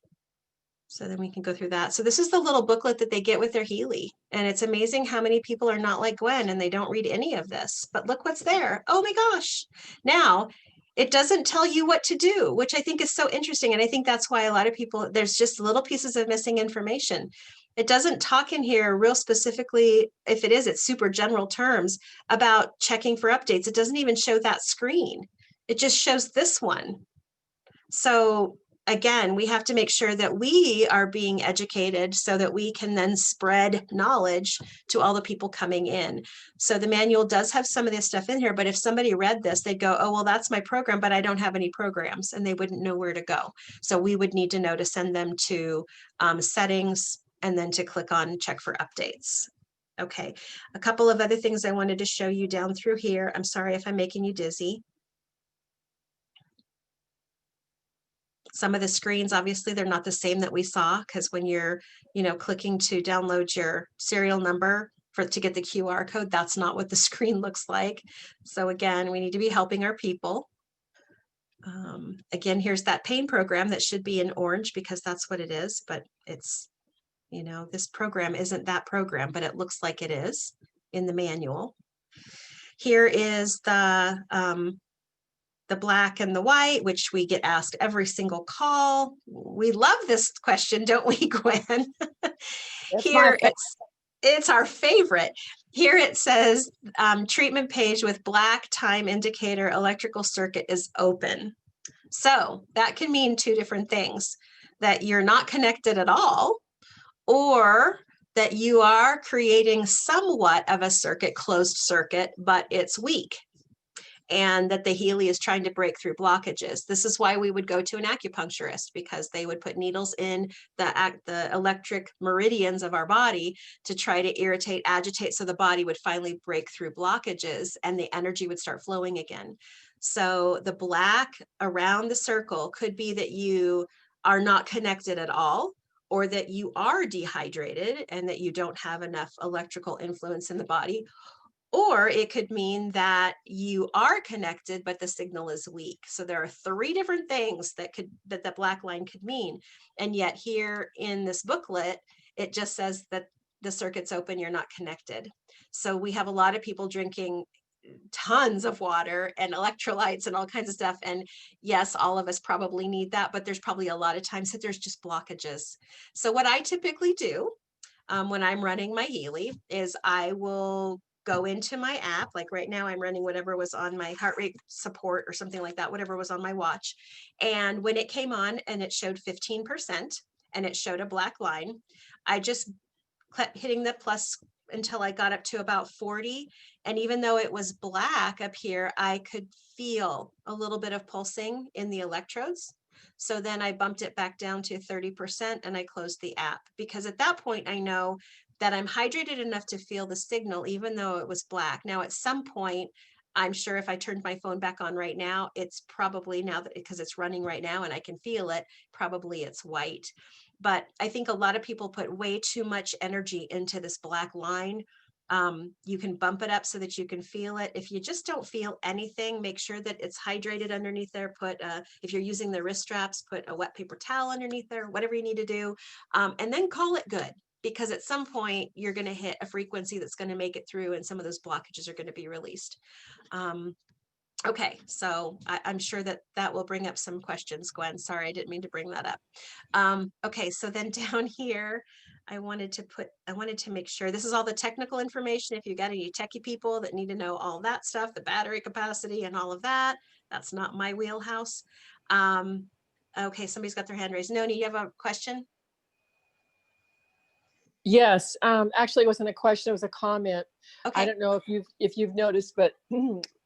So then we can go through that. So this is the little booklet that they get with their Healy. And it's amazing how many people are not like Gwen and they don't read any of this, but look what's there. Oh my gosh. Now, it doesn't tell you what to do, which I think is so interesting. And I think that's why a lot of people, there's just little pieces of missing information. It doesn't talk in here real specifically, if it is, it's super general terms about checking for updates. It doesn't even show that screen. It just shows this one. So again, we have to make sure that we are being educated so that we can then spread knowledge to all the people coming in. So the manual does have some of this stuff in here, but if somebody read this, they'd go, oh, well, that's my program, but I don't have any programs, and they wouldn't know where to go. So we would need to know to send them to settings and then to click on check for updates. Okay, a couple of other things I wanted to show you down through here. I'm sorry if I'm making you dizzy. Some of the screens, obviously, they're not the same that we saw because when you're, clicking to download your serial number to get the QR code, that's not what the screen looks like. So again, we need to be helping our people. Again, here's that pain program that should be in orange because that's what it is, but it's, this program isn't that program, but it looks like it is in the manual. Here is the black and the white, which we get asked every single call. We love this question, don't we, Gwen? Here it's our favorite. Here it says treatment page with black time indicator electrical circuit is open. So that can mean two different things, that you're not connected at all, or that you are creating somewhat of a circuit, closed circuit, but it's weak, and that the Healy is trying to break through blockages. This is why we would go to an acupuncturist, because they would put needles in the electric meridians of our body to try to irritate, agitate, so the body would finally break through blockages and the energy would start flowing again. So the black around the circle could be that you are not connected at all, or that you are dehydrated and that you don't have enough electrical influence in the body. Or it could mean that you are connected, but the signal is weak. So there are 3 different things that the black line could mean. And yet here in this booklet, it just says that the circuit's open, you're not connected. So we have a lot of people drinking tons of water and electrolytes and all kinds of stuff. And yes, all of us probably need that, but there's probably a lot of times that there's just blockages. So what I typically do when I'm running my Healy is I will go into my app. Like right now I'm running whatever was on my heart rate support or something like that, whatever was on my watch. And when it came on and it showed 15% and it showed a black line, I just kept hitting the plus until I got up to about 40. And even though it was black up here, I could feel a little bit of pulsing in the electrodes. So then I bumped it back down to 30% and I closed the app, because at that point I know that I'm hydrated enough to feel the signal, even though it was black. Now, at some point, I'm sure if I turned my phone back on right now, it's probably, now that because it's running right now and I can feel it, probably it's white. But I think a lot of people put way too much energy into this black line. You can bump it up so that you can feel it. If you just don't feel anything, make sure that it's hydrated underneath there. Put, if you're using the wrist straps, put a wet paper towel underneath there, whatever you need to do, and then call it good. Because at some point you're going to hit a frequency that's going to make it through and some of those blockages are going to be released. Okay, so I'm sure that that will bring up some questions, Gwen. Sorry, I didn't mean to bring that up. Okay, so then down here, I wanted to make sure this is all the technical information. If you got any techie people that need to know all that stuff, the battery capacity and all of that, that's not my wheelhouse. Okay, somebody's got their hand raised. Noni, you have a question? Yes, actually, it wasn't a question, it was a comment. Okay. I don't know if you've noticed, but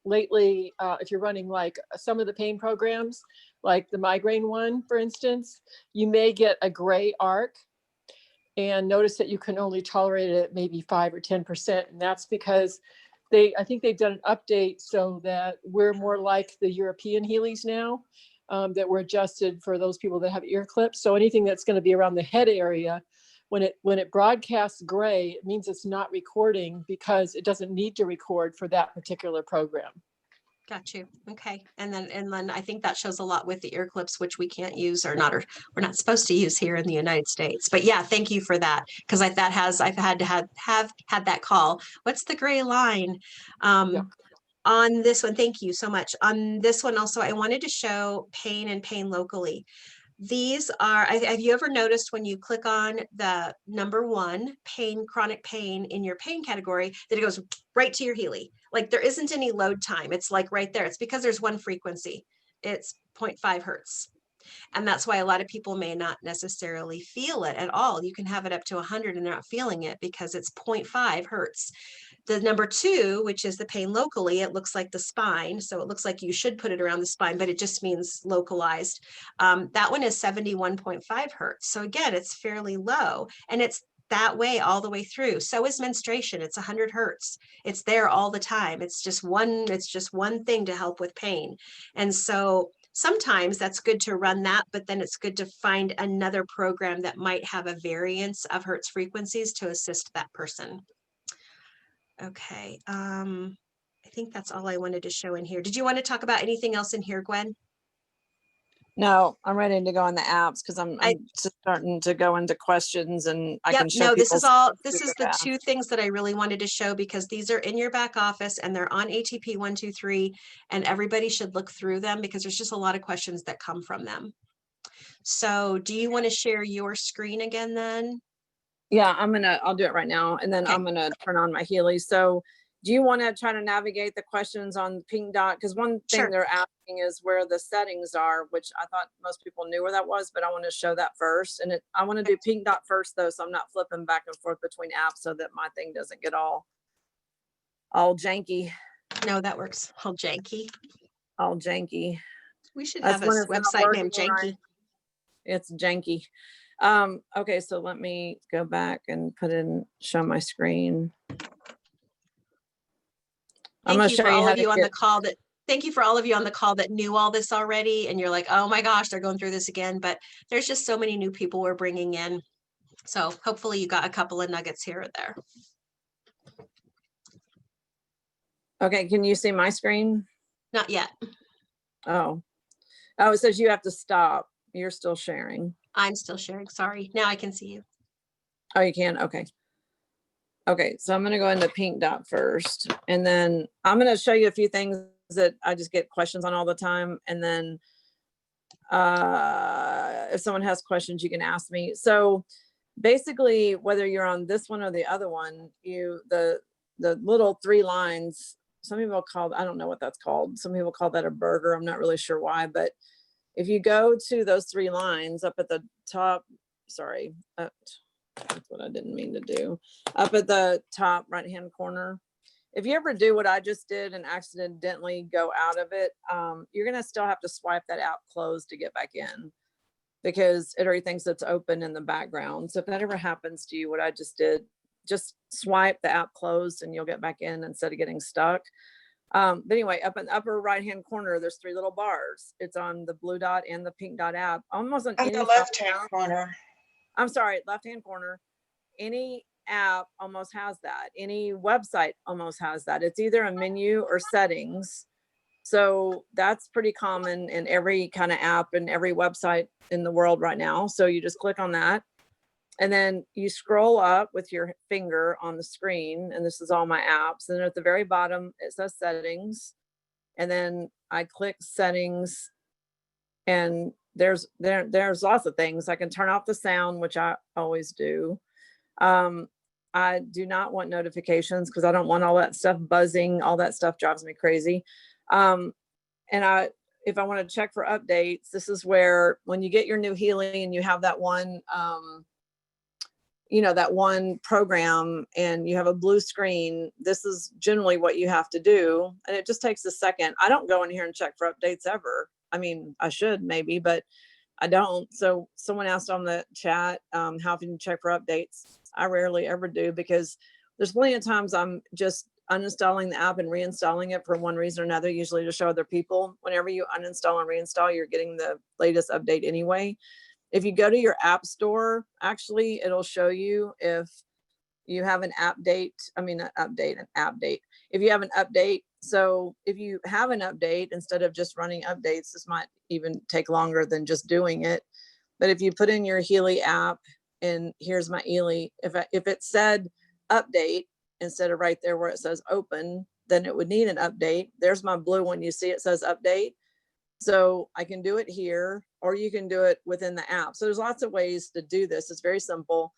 lately, if you're running like some of the pain programs, like the migraine one, for instance, you may get a gray arc, and notice that you can only tolerate it at maybe 5 or 10%. And that's because I think they've done an update so that we're more like the European Healys now, that were adjusted for those people that have ear clips. So anything that's going to be around the head area, when it broadcasts gray, it means it's not recording because it doesn't need to record for that particular program. Got you. Okay. And then I think that shows a lot with the ear clips, which we can't use or we're not supposed to use here in the United States. But yeah, thank you for that. Because I've had to have had that call. What's the gray line? Yeah. On this one, thank you so much. On this one also, I wanted to show pain and pain locally. These are, have you ever noticed when you click on the number 1, pain, chronic pain in your pain category, that it goes right to your Healy? Like there isn't any load time. It's like right there. It's because there's one frequency. It's 0.5 hertz. And that's why a lot of people may not necessarily feel it at all. You can have it up to 100 and they're not feeling it because it's 0.5 hertz. The number 2, which is the pain locally, it looks like the spine. So it looks like you should put it around the spine, but it just means localized. That one is 71.5 hertz. So again, it's fairly low and it's that way all the way through. So is menstruation. It's 100 hertz. It's there all the time. It's just one thing to help with pain. And so sometimes that's good to run that, but then it's good to find another program that might have a variance of hertz frequencies to assist that person. Okay, I think that's all I wanted to show in here. Did you want to talk about anything else in here, Gwen? No, I'm ready to go on the apps because I'm just starting to go into questions and I can show no, this people is all, stuff this is super the fast. 2 things that I really wanted to show because these are in your back office and they're on ATP 123 and everybody should look through them because there's just a lot of questions that come from them. So do you want to share your screen again then? Yeah, I'll do it right now. And then Okay. I'm going to turn on my Healy. So do you want to try to navigate the questions on the pink dot? Because one thing Sure. they're asking is where the settings are, which I thought most people knew where that was, but I want to show that first. And I want to do pink dot first though, so I'm not flipping back and forth between apps so that my thing doesn't get all janky. No, that works. All janky. All janky. We should That's have a when it's not website named working right. Janky. It's janky. Okay, so let me go back and show my screen. Thank you for all of you on the call thank you for all of you on the call that knew all this already. And you're like, oh my gosh, they're going through this again. But there's just so many new people we're bringing in. So hopefully you got a couple of nuggets here or there. Okay, can you see my screen? Not yet. Oh, it says you have to stop. You're still sharing. I'm still sharing. Sorry. Now I can see you. Oh, you can? Okay. Okay, so I'm gonna go into pink dot first, and then I'm gonna show you a few things that I just get questions on all the time. And then if someone has questions, you can ask me. So basically, whether you're on this one or the other one, the little 3 lines, some people call, I don't know what that's called. Some people call that a burger. I'm not really sure why, but if you go to those 3 lines up at the top, sorry, that's what I didn't mean to do. Up at the top right-hand corner, if you ever do what I just did and accidentally go out of it, you're gonna still have to swipe that app closed to get back in, because it already thinks it's open in the background. So if that ever happens to you, what I just did, just swipe the app closed and you'll get back in instead of getting stuck. But anyway, up in the upper right-hand corner, there's 3 little bars. It's on the blue dot and the pink dot app. Almost on On any the phone left-hand app. corner. I'm sorry, left-hand corner. Any app almost has that. Any website almost has that. It's either a menu or settings. So that's pretty common in every kind of app and every website in the world right now. So you just click on that. And then you scroll up with your finger on the screen, and this is all my apps. And at the very bottom, it says settings. And then I click settings, and there's lots of things. I can turn off the sound, which I always do. I do not want notifications because I don't want all that stuff buzzing. All that stuff drives me crazy. And if I want to check for updates, this is where, when you get your new Healy and you have that one, that one program and you have a blue screen, this is generally what you have to do. And it just takes a second. I don't go in here and check for updates ever. I mean, I should maybe, but I don't. So someone asked on the chat, how can you check for updates? I rarely ever do, because there's plenty of times I'm just uninstalling the app and reinstalling it for one reason or another, usually to show other people. Whenever you uninstall and reinstall, you're getting the latest update anyway. If you go to your app store, actually, it'll show you if you have an app date. I mean, an app date. If you have an update. So if you have an update, instead of just running updates, this might even take longer than just doing it. But if you put in your Healy app, and here's my Healy, if it said update instead of right there where it says open, then it would need an update. There's my blue one. You see it says update. So I can do it here, or you can do it within the app. So there's lots of ways to do this. It's very simple,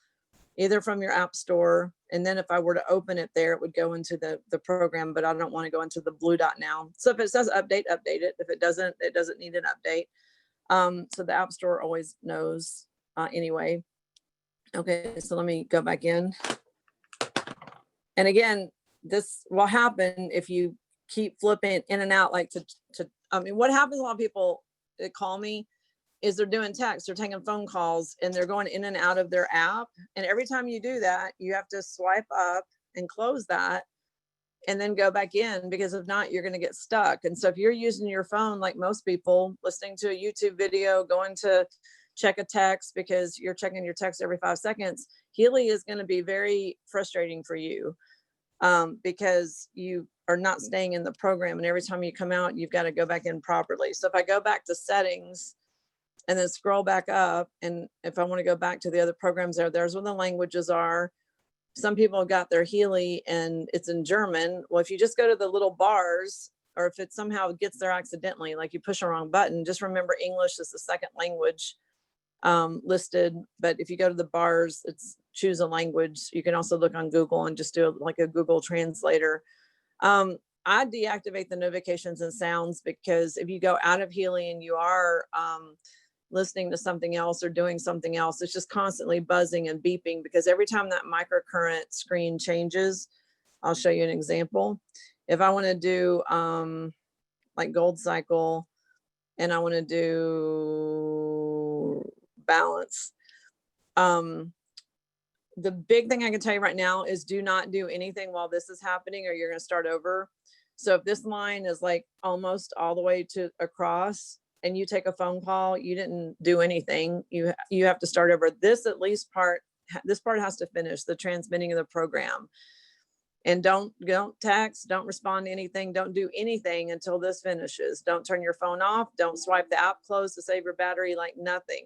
either from your app store. And then if I were to open it there, it would go into the program, but I don't want to go into the blue dot now. So if it says update, update it. If it doesn't need an update. So the app store always knows anyway. Okay, so let me go back in. And again, this will happen if you keep flipping in and out, like I mean, what happens, a lot of people that call me is they're doing text, they're taking phone calls, and they're going in and out of their app. And every time you do that, you have to swipe up and close that and then go back in, because if not, you're going to get stuck. And so if you're using your phone, like most people, listening to a YouTube video, going to check a text because you're checking your text every 5 seconds, Healy is going to be very frustrating for you, because you are not staying in the program. And every time you come out, you've got to go back in properly. So if I go back to settings and then scroll back up, and if I want to go back to the other programs there's where the languages are. Some people have got their Healy and it's in German. Well, if you just go to the little bars, or if it somehow gets there accidentally, like you push the wrong button, just remember English is the second language listed. But if you go to the bars, it's choose a language. You can also look on Google and just do like a Google translator. I deactivate the notifications and sounds, because if you go out of Healy and you are listening to something else or doing something else, it's just constantly buzzing and beeping, because every time that microcurrent screen changes, I'll show you an example. If I want to do like gold cycle, and I want to do balance, the big thing I can tell you right now is do not do anything while this is happening, or you're going to start over. So if this line is like almost all the way to across and you take a phone call, you didn't do anything. You have to start over. This at least part this part has to finish, the transmitting of the program. And don't text, don't respond to anything, don't do anything until this finishes. Don't turn your phone off, don't swipe the app closed to save your battery, like nothing.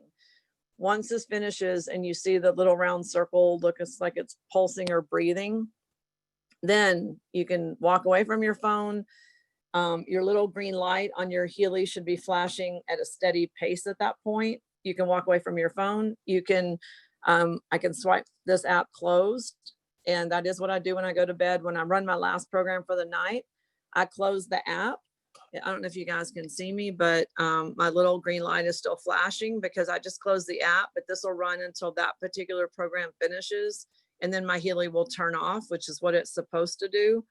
Once this finishes and you see the little round circle, looks like it's pulsing or breathing, then you can walk away from your phone. Your little green light on your Healy should be flashing at a steady pace at that point. You can walk away from your phone. You can, I can swipe this app closed. And that is what I do when I go to bed. When I run my last program for the night, I close the app. I don't know if you guys can see me, but my little green light is still flashing because I just closed the app, but this will run until that particular program finishes. And then my Healy will turn off, which is what it's supposed to do.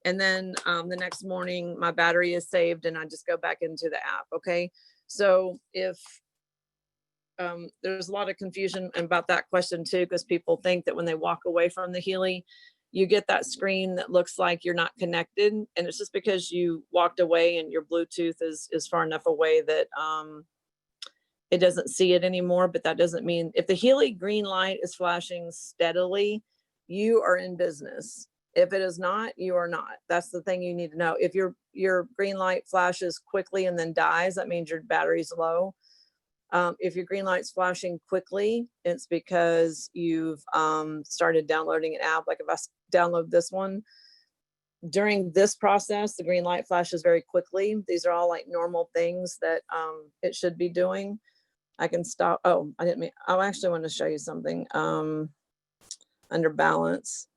And then the next morning, my battery is saved and I just go back into the app. Okay. So if there's a lot of confusion about that question too, because people think that when they walk away from the Healy, you get that screen that looks like you're not connected. And it's just because you walked away and your Bluetooth is far enough away that it doesn't see it anymore. But that doesn't mean, if the Healy green light is flashing steadily, you are in business. If it is not, you are not. That's the thing you need to know. If your green light flashes quickly and then dies, that means your battery's low. If your green light's flashing quickly, it's because you've started downloading an app. Like if I download this one, during this process, the green light flashes very quickly. These are all like normal things that it should be doing. I can stop. Oh, I didn't mean, I actually want to show you something under balance.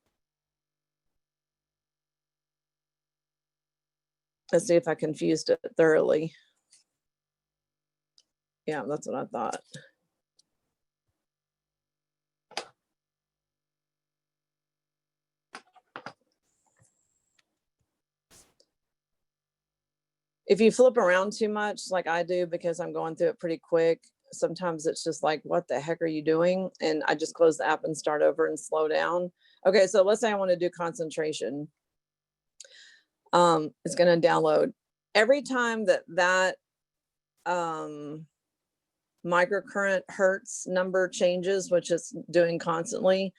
Let's see if I confused it thoroughly. Yeah, that's what I thought. If you flip around too much, like I do, because I'm going through it pretty quick, sometimes it's just like, what the heck are you doing? And I just close the app and start over and slow down. Okay, so let's say I want to do concentration. It's going to download. Every time that microcurrent hertz number changes, which it's doing constantly,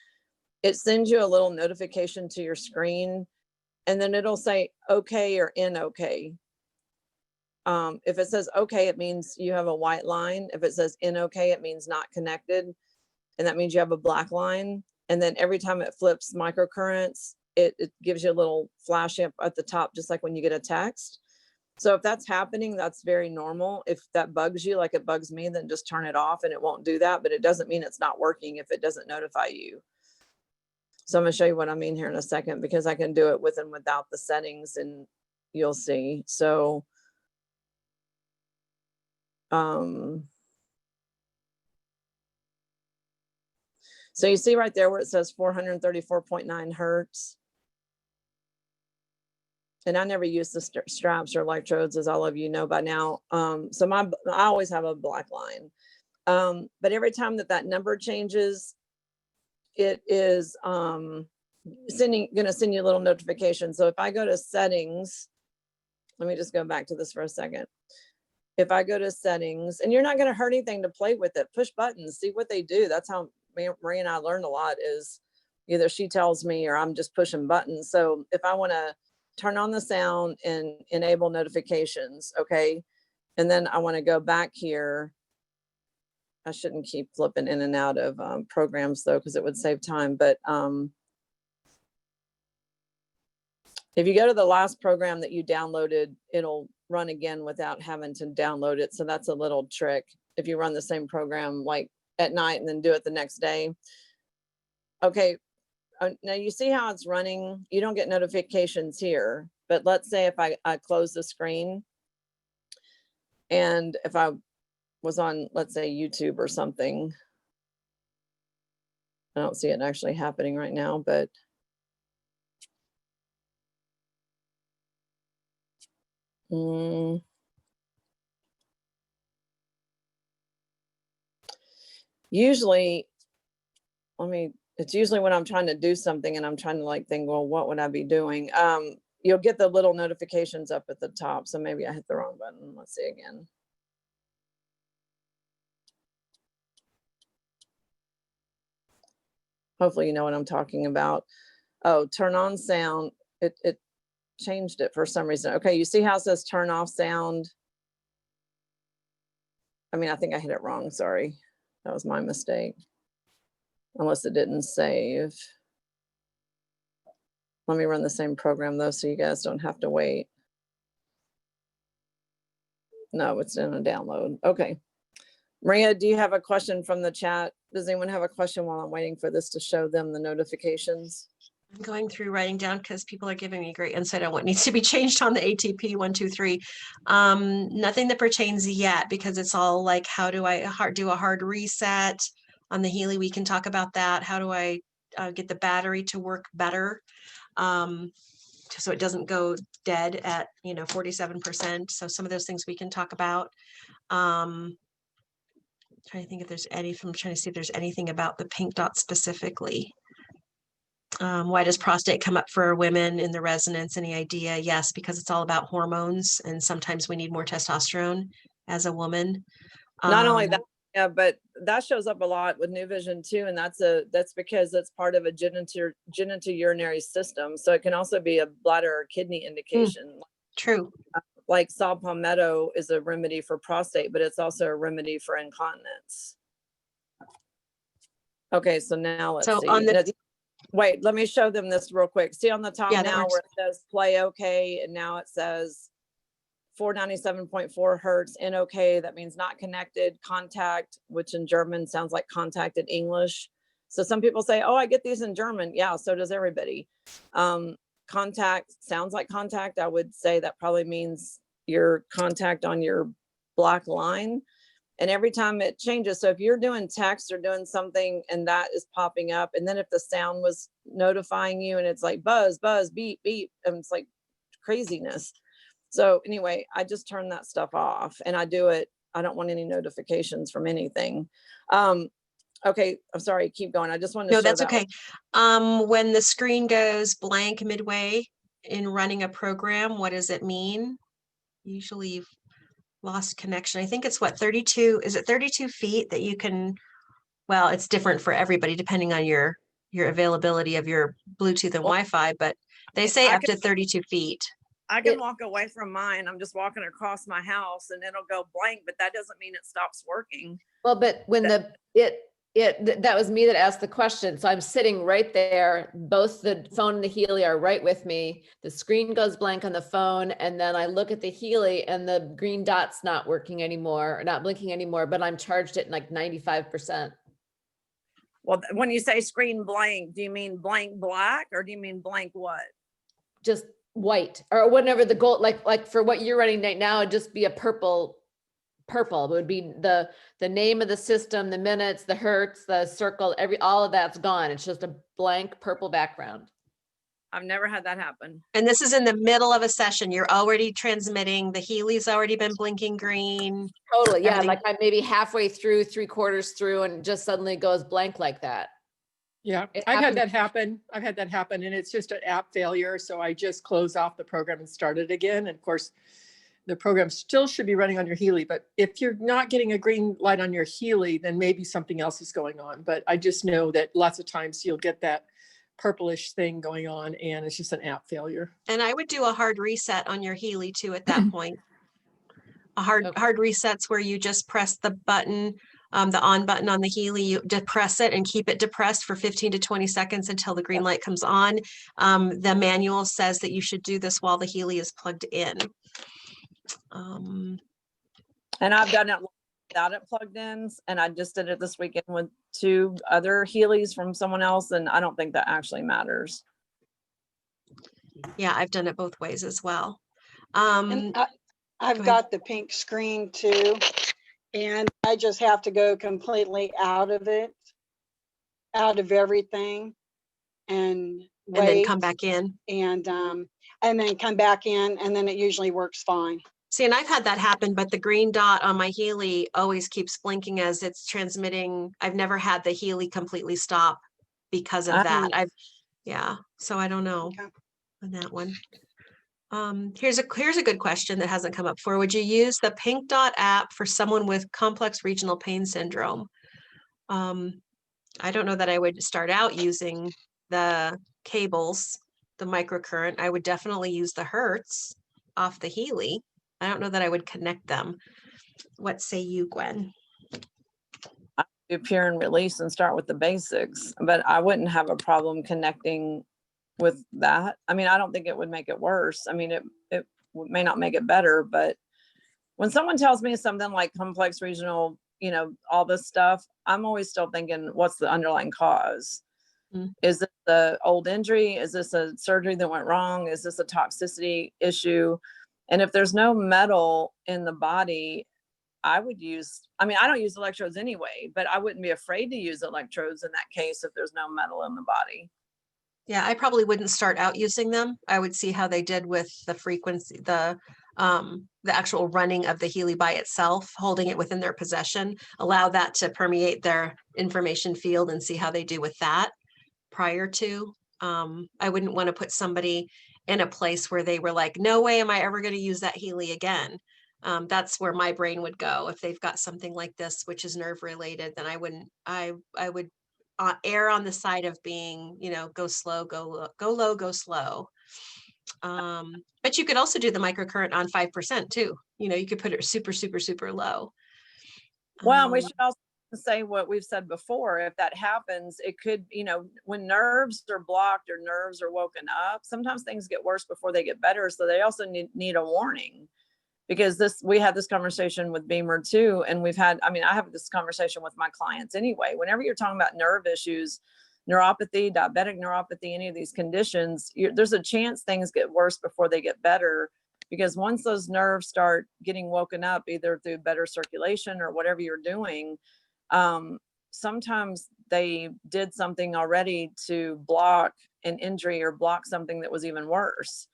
it sends you a little notification to your screen, and then it'll say okay or in okay. If it says okay, it means you have a white line. If it says in okay, it means not connected, and that means you have a black line. And then every time it flips microcurrents, it gives you a little flash up at the top, just like when you get a text. So if that's happening, that's very normal. If that bugs you, like it bugs me, then just turn it off and it won't do that. But it doesn't mean it's not working if it doesn't notify you. So I'm going to show you what I mean here in a second, because I can do it with and without the settings, and you'll see. So so you see right there where it says 434.9 hertz. And I never use the straps or electrodes, as all of you know by now. So I always have a black line. But every time that number changes, it is going to send you a little notification. So if I go to settings, let me just go back to this for a second. If I go to settings, and you're not going to hurt anything to play with it, push buttons, see what they do. That's how Marie and I learned a lot, is either she tells me or I'm just pushing buttons. So if I want to turn on the sound and enable notifications, okay, and then I want to go back here. I shouldn't keep flipping in and out of programs though, because it would save time. But if you go to the last program that you downloaded, it'll run again without having to download it. So that's a little trick. If you run the same program like at night and then do it the next day. Okay, now you see how it's running. You don't get notifications here, but let's say if I close the screen, and if I was on, let's say, YouTube or something, I don't see it actually happening right now, but usually, it's usually when I'm trying to do something and I'm trying to like think, well, what would I be doing? You'll get the little notifications up at the top. So maybe I hit the wrong button. Let's see again. Hopefully you know what I'm talking about. Oh, turn on sound. It changed it for some reason. Okay, you see how it says turn off sound? I mean, I think I hit it wrong. Sorry. That was my mistake. Unless it didn't save. Let me run the same program though, so you guys don't have to wait. No, it's in a download. Okay. Maria, do you have a question from the chat? Does anyone have a question while I'm waiting for this to show them the notifications? I'm going through writing down because people are giving me great insight on what needs to be changed on the ATP 123. Nothing that pertains yet because it's all like, how do I do a hard reset on the Healy? We can talk about that. How do I get the battery to work better? So it doesn't go dead at 47%. So some of those things we can talk about. Trying to think if there's I'm trying to see if there's anything about the pink dot specifically. Why does prostate come up for women in the resonance? Any idea? Yes, because it's all about hormones, and sometimes we need more testosterone as a woman. Not only that, yeah, but that shows up a lot with New Vision too, and that's because it's part of a genitourinary system. So it can also be a bladder or kidney indication. True. Like saw palmetto is a remedy for prostate, but it's also a remedy for incontinence. Okay, so now let's see. On the wait, let me show them this real quick. See on the top now works. where it says play okay, and now it says 497.4 hertz in okay. That means not connected. Contact, which in German sounds like contact in English. So some people say, oh, I get these in German. Yeah, so does everybody. Contact sounds like contact. I would say that probably means your contact on your black line. And every time it changes. So if you're doing text or doing something and that is popping up, and then if the sound was notifying you and it's like buzz, buzz, beep, beep, and it's like craziness. So anyway, I just turn that stuff off and I do it. I don't want any notifications from anything. Okay, I'm sorry, keep going. I just wanted to show that's that okay. When the screen goes blank midway in running a program, what does it mean? Usually you've lost connection. I think it's what, 32, is it 32 feet that you can, well, it's different for everybody depending on your availability of your Bluetooth and Wi-Fi, but they say up to 32 feet. I can walk away from mine. I'm just walking across my house and it'll go blank, but that doesn't mean it stops working. Well, but when that was me that asked the question. So I'm sitting right there. Both the phone and the Healy are right with me. The screen goes blank on the phone. And then I look at the Healy and the green dot's not working anymore, or not blinking anymore, but I'm charged at like 95%. Well, when you say screen blank, do you mean blank black or do you mean blank what? Just white or whatever the gold, like for what you're running right now, it'd just be a purple. It would be the name of the system, the minutes, the hertz, the circle, all of that's gone. It's just a blank purple background. I've never had that happen. And this is in the middle of a session. You're already transmitting. The Healy's already been blinking green. Totally. Yeah. Like I'm maybe halfway through, 3/4 through, and just suddenly goes blank like that. Yeah, I've had that happen. And it's just an app failure. So I just closed off the program and started again. And of course, the program still should be running on your Healy, but if you're not getting a green light on your Healy, then maybe something else is going on. But I just know that lots of times you'll get that purplish thing going on and it's just an app failure. And I would do a hard reset on your Healy too at that point. A hard resets where you just press the button, the on button on the Healy, you depress it and keep it depressed for 15 to 20 seconds until the green light comes on. The manual says that you should do this while the Healy is plugged in. And I've done it without it plugged in, and I just did it this weekend with 2 other Healys from someone else, and I don't think that actually matters. Yeah, I've done it both ways as well. And I've got the pink screen too, and I just have to go completely out of it, out of everything, and wait, then come back in, and then come back in, and then it usually works fine. See, and I've had that happen, but the green dot on my Healy always keeps blinking as it's transmitting. I've never had the Healy completely stop because of that. So I don't know on that one. Here's a good question that hasn't come up before. Would you use the pink dot app for someone with complex regional pain syndrome? I don't know that I would start out using the cables, the microcurrent. I would definitely use the Hertz off the Healy. I don't know that I would connect them. What say you, Gwen? Do pure and release and start with the basics, but I wouldn't have a problem connecting with that. I mean, I don't think it would make it worse. I mean, it may not make it better, but when someone tells me something like complex regional, all this stuff, I'm always still thinking, what's the underlying cause? Mm. Is this the old injury? Is this a surgery that went wrong? Is this a toxicity issue? And if there's no metal in the body, I don't use electrodes anyway, but I wouldn't be afraid to use electrodes in that case if there's no metal in the body. Yeah, I probably wouldn't start out using them. I would see how they did with the frequency, the actual running of the Healy by itself, holding it within their possession, allow that to permeate their information field and see how they do with that prior to. I wouldn't want to put somebody in a place where they were like, no way am I ever going to use that Healy again. That's where my brain would go. If they've got something like this, which is nerve related, then I would err on the side of being, go slow, go low, go slow. But you could also do the microcurrent on 5% too. You could put it super, super, super low. Well, we should also say what we've said before. If that happens, it could, when nerves are blocked or nerves are woken up, sometimes things get worse before they get better. So they also need a warning. Because we had this conversation with Beamer too. And I have this conversation with my clients anyway. Whenever you're talking about nerve issues, neuropathy, diabetic neuropathy, any of these conditions, there's a chance things get worse before they get better. Because once those nerves start getting woken up, either through better circulation or whatever you're doing, sometimes they did something already to block an injury or block something that was even worse.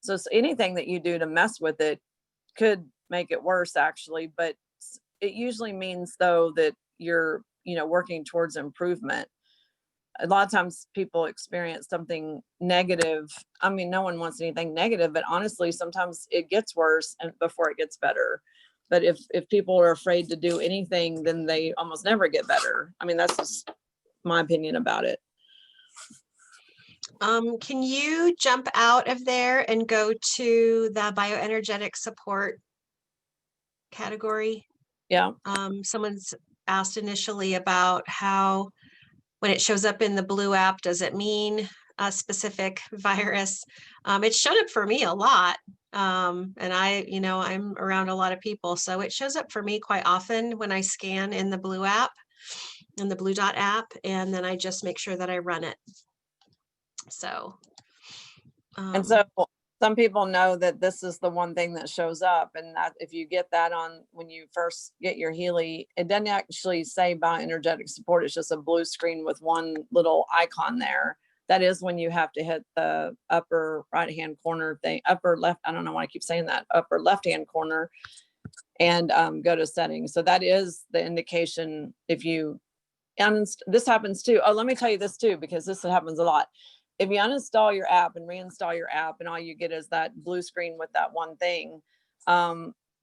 So anything that you do to mess with it could make it worse actually, but it usually means though that you're working towards improvement. A lot of times people experience something negative. I mean, no one wants anything negative, but honestly sometimes it gets worse and before it gets better. But if people are afraid to do anything, then they almost never get better. I mean, that's just my opinion about it. Can you jump out of there and go to the bioenergetic support category? Yeah. Someone's asked initially about how, when it shows up in the blue app, does it mean a specific virus? It showed up for me a lot. And I'm around a lot of people, so it shows up for me quite often when I scan in the blue app, in the Blue Dot app, and then I just make sure that I run it. So, and so some people know that this is the one thing that shows up, and that if you get that on when you first get your Healy, it doesn't actually say bioenergetic support. It's just a blue screen with one little icon there. That is when you have to hit the upper right-hand corner thing, upper left. I don't know why I keep saying that, upper left-hand corner, and go to settings. So that is the indication. If you, and this happens too. Oh, let me tell you this too, because this happens a lot. If you uninstall your app and reinstall your app and all you get is that blue screen with that one thing,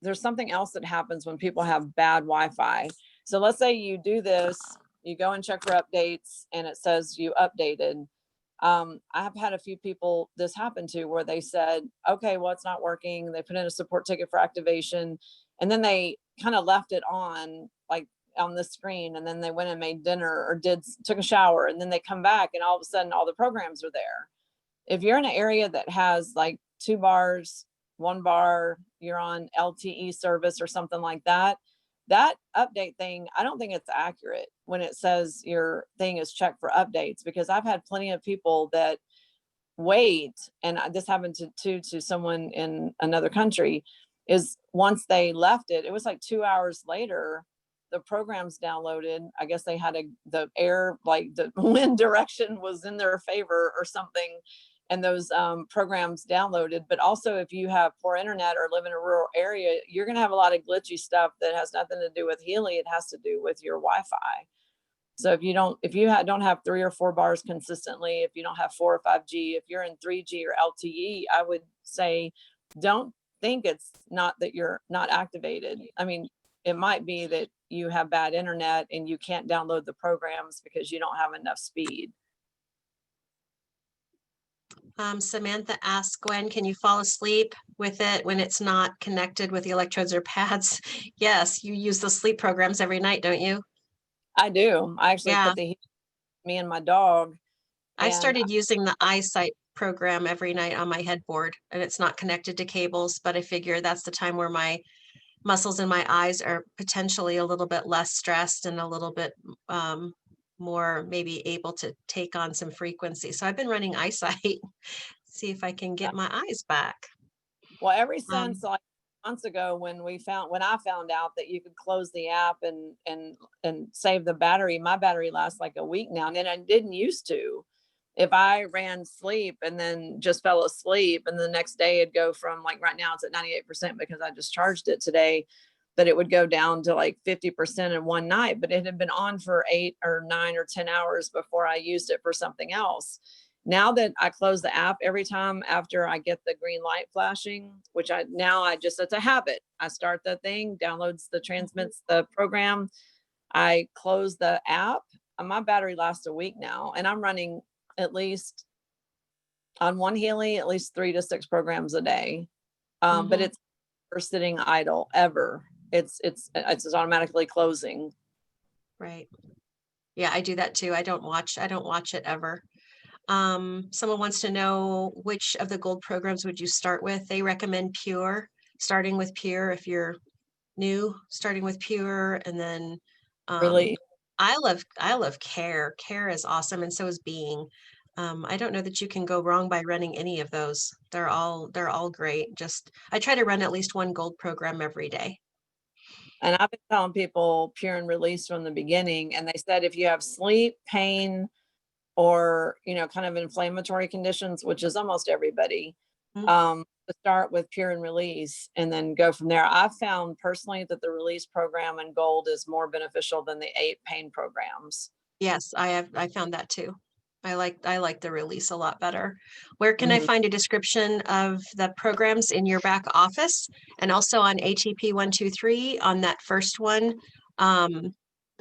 there's something else that happens when people have bad Wi-Fi. So let's say you do this, you go and check for updates and it says you updated. I have had a few people this happen to where they said, okay, well, it's not working. They put in a support ticket for activation and then they kind of left it on like on the screen, and then they went and made dinner or took a shower, and then they come back and all of a sudden all the programs are there. If you're in an area that has like 2 bars, 1 bar, you're on LTE service or something like that, that update thing, I don't think it's accurate when it says your thing is checked for updates, because I've had plenty of people that wait, and this happened to someone in another country, is once they left it, it was like 2 hours later, the programs downloaded. I guess they had the air, like the wind direction was in their favor or something, and those programs downloaded. But also if you have poor internet or live in a rural area, you're going to have a lot of glitchy stuff that has nothing to do with Healy. It has to do with your Wi-Fi. So if you don't have 3 or 4 bars consistently, if you don't have 4 or 5G, if you're in 3G or LTE, I would say don't think it's not that you're not activated. I mean, it might be that you have bad internet and you can't download the programs because you don't have enough speed. Samantha asks, Gwen, can you fall asleep with it when it's not connected with the electrodes or pads? Yes, you use the sleep programs every night, don't you? I do. I actually Yeah. put me and my dog. I and started using the eyesight program every night on my headboard, and it's not connected to cables, but I figure that's the time where my muscles in my eyes are potentially a little bit less stressed and a little bit more maybe able to take on some frequency. So I've been running eyesight, see if I can get my eyes back. Well, ever since like months ago when I found out that you could close the app and save the battery, my battery lasts like a week now. And then I didn't used to. If I ran sleep and then just fell asleep and the next day it'd go from, like, right now it's at 98% because I just charged it today, but it would go down to like 50% in one night, but it had been on for 8 or 9 or 10 hours before I used it for something else. Now that I close the app every time after I get the green light flashing, which it's a habit. I start the thing, downloads transmits the program. I close the app. My battery lasts a week now, and I'm running at least on one Healy, at least 3 to 6 programs a day. But it's never sitting idle ever. It's automatically closing. Right. Yeah, I do that too. I don't watch it ever. Someone wants to know which of the gold programs would you start with? They recommend Pure, starting with Pure if you're new, starting with Pure, and then Really, I love Care. Care is awesome, and so is Being. I don't know that you can go wrong by running any of those. They're all great. I try to run at least one gold program every day. and I've been telling people Pure and Release from the beginning, and they said if you have sleep, pain, or kind of inflammatory conditions, which is almost everybody, to start with Pure and Release and then go from there. I've found personally that the Release program and Gold is more beneficial than the 8 pain programs. Yes, I found that too. I like the Release a lot better. Where can I find a description of the programs in your back office, and also on ATP 123 on that first one?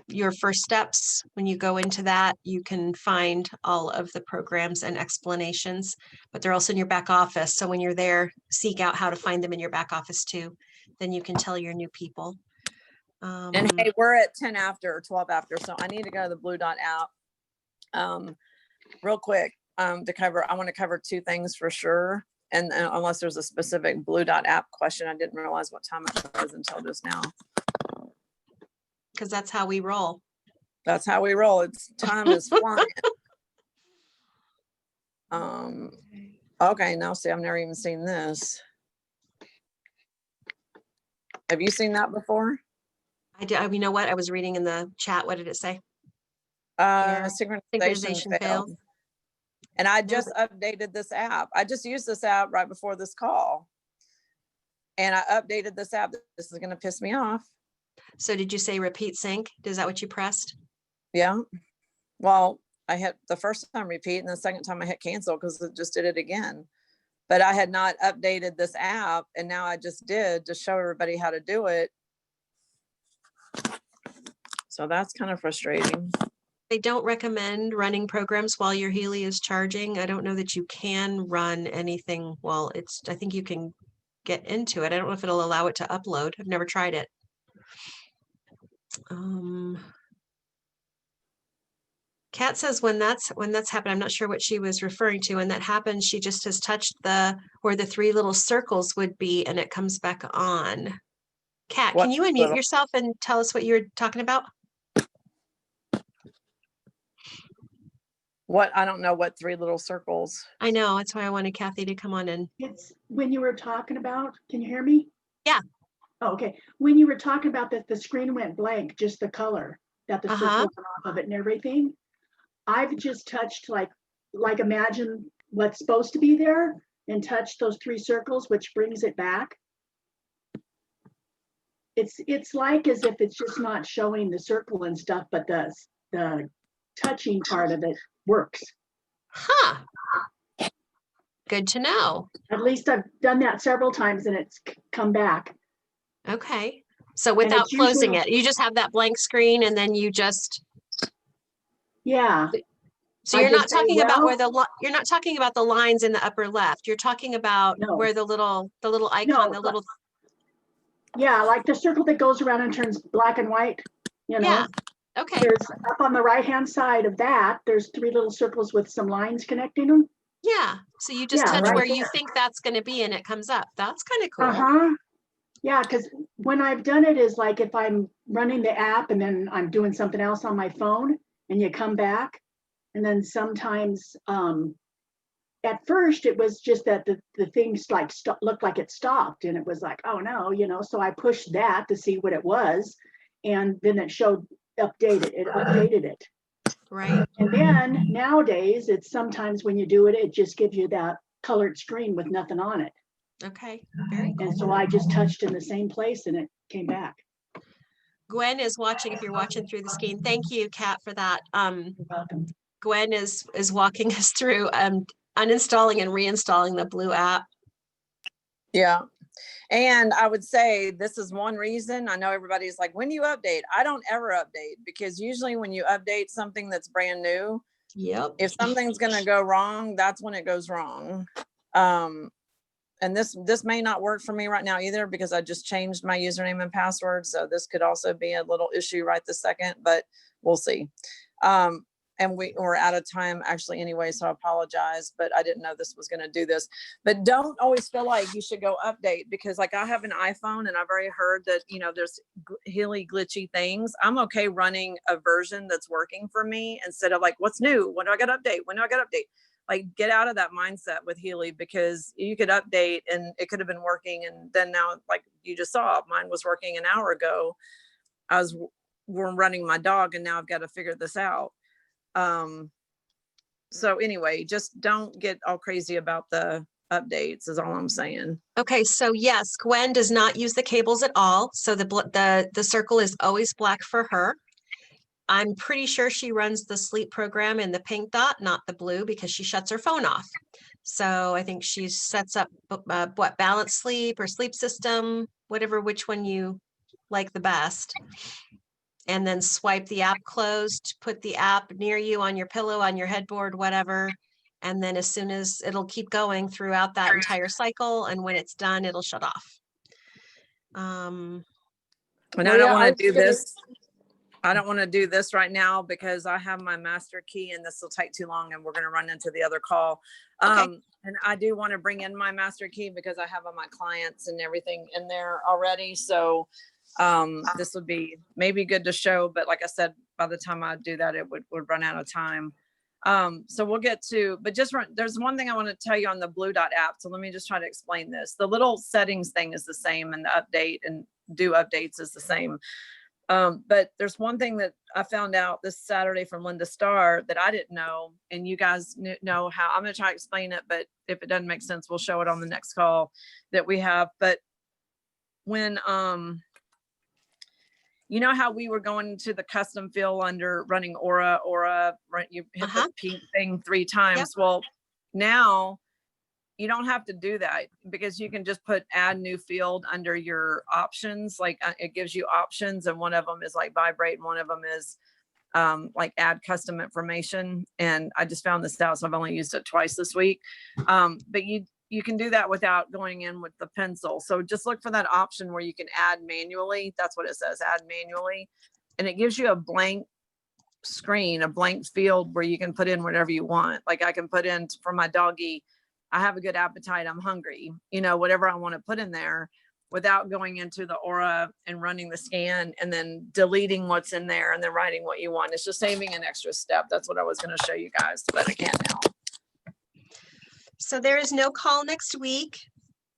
Your first steps, when you go into that, you can find all of the programs and explanations, but they're also in your back office. So when you're there, seek out how to find them in your back office too. Then you can tell your new people. And hey, we're at 10 after or 12 after, so I need to go to the Blue Dot app real quick to cover. I want to cover 2 things for sure. And unless there's a specific Blue Dot app question, I didn't realize what time it was until just now. Because that's how we roll. That's how we roll. Time is flying. Okay, now see, I've never even seen this. Have you seen that before? I did. You know what? I was reading in the chat. What did it say? Synchronization failed. And I just updated this app. I just used this app right before this call. And I updated this app. This is going to piss me off. So did you say repeat sync? Is that what you pressed? Yeah. Well, I hit the first time repeat, and the second time I hit cancel because it just did it again. But I had not updated this app, and now I just did to show everybody how to do it. So that's kind of frustrating. They don't recommend running programs while your Healy is charging. I don't know that you can run anything while I think you can get into it. I don't know if it'll allow it to upload. I've never tried it. Kat says when that's happened, I'm not sure what she was referring to. When that happens, she just has touched where the 3 little circles would be, and it comes back on. Kat, can you unmute yourself and tell us what you're talking about? What? I don't know what 3 little circles. I know. That's why I wanted Kathy to come on in. It's when you were talking about, can you hear me? Yeah. Oh, okay. When you were talking about that the screen went blank, just the color, that the circles went off of it and everything. I've just touched like imagine what's supposed to be there and touched those 3 circles, which brings it back. It's like as if it's just not showing the circle and stuff, but the touching part of it works. Huh. Good to know. At least I've done that several times and it's come back. Okay. So without it's closing usually- it, you just have that blank screen and then you just, Yeah, so I you're not just say, talking about where well- you're not talking about the lines in the upper left. You're talking about No. where the little icon, No, the little, yeah, like the circle that goes around and turns black and white, you know? yeah. Okay, There's up on the right-hand side of that, there's 3 little circles with some lines connecting them. yeah. So you just Yeah, touch right where you there. think that's going to be and it comes up. That's kind of cool. Uh-huh. Yeah, because when I've done it is like if I'm running the app and then I'm doing something else on my phone and you come back. And then sometimes, at first it was just that the things like looked like it stopped and it was like, oh no, you know, so I pushed that to see what it was. And then it showed it updated it. Right. And then nowadays it's sometimes when you do it, it just gives you that colored screen with nothing on it. Okay. Very cool. And so I just touched in the same place and it came back. Gwen is watching, if you're watching through the screen. Thank you, Kat, for that. You're welcome. Gwen is walking us through uninstalling and reinstalling the Blue app. Yeah. And I would say this is one reason. I know everybody's like, when do you update? I don't ever update, because usually when you update something that's brand new, Yep. if something's going to go wrong, that's when it goes wrong. And this may not work for me right now either, because I just changed my username and password. So this could also be a little issue right this second, but we'll see. And we're out of time actually anyway, so I apologize, but I didn't know this was going to do this. But don't always feel like you should go update, because like I have an iPhone and I've already heard that, you know, there's Healy glitchy things. I'm okay running a version that's working for me instead of like, what's new? When do I got to update? When do I got to update? Like, get out of that mindset with Healy, because you could update and it could have been working. And then now, like you just saw, mine was working an hour ago. We're running my dog and now I've got to figure this out. So anyway, just don't get all crazy about the updates is all I'm saying. Okay, so yes, Gwen does not use the cables at all. So the circle is always black for her. I'm pretty sure she runs the sleep program in the pink dot, not the blue, because she shuts her phone off. So I think she sets up what, balance sleep or sleep system, which one you like the best. And then swipe the app closed, put the app near you on your pillow, on your headboard, whatever. And then as soon as it'll keep going throughout that entire cycle. And when it's done, it'll shut off. And Maria, I don't I want was to do gonna- this. I don't want to do this right now because I have my master key and this will take too long and we're going to run into the other call. Okay. And I do want to bring in my master key because I have all my clients and everything in there already. So this would be maybe good to show, but like I said, by the time I do that, it would run out of time. So we'll get to, but there's one thing I want to tell you on the Blue Dot app. So let me just try to explain this. The little settings thing is the same, and the update and do updates is the same. But there's one thing that I found out this Saturday from Linda Starr that I didn't know, and you guys know how. I'm going to try to explain it, but if it doesn't make sense, we'll show it on the next call that we have. But when, you know how we were going to the custom field under running Aura, right? You hit the pink thing 3 times. Yep. Well, now you don't have to do that because you can just put add new field under your options. Like it gives you options, and one of them is like vibrate, and one of them is like add custom information. And I just found this out, so I've only used it twice this week. But you can do that without going in with the pencil. So just look for that option where you can add manually. That's what it says, add manually. And it gives you a blank screen, a blank field where you can put in whatever you want. Like I can put in for my doggy, I have a good appetite, I'm hungry, you know, whatever I want to put in there without going into the Aura and running the scan and then deleting what's in there and then writing what you want. It's just saving an extra step. That's what I was going to show you guys, but I can't now. So there is no call next week.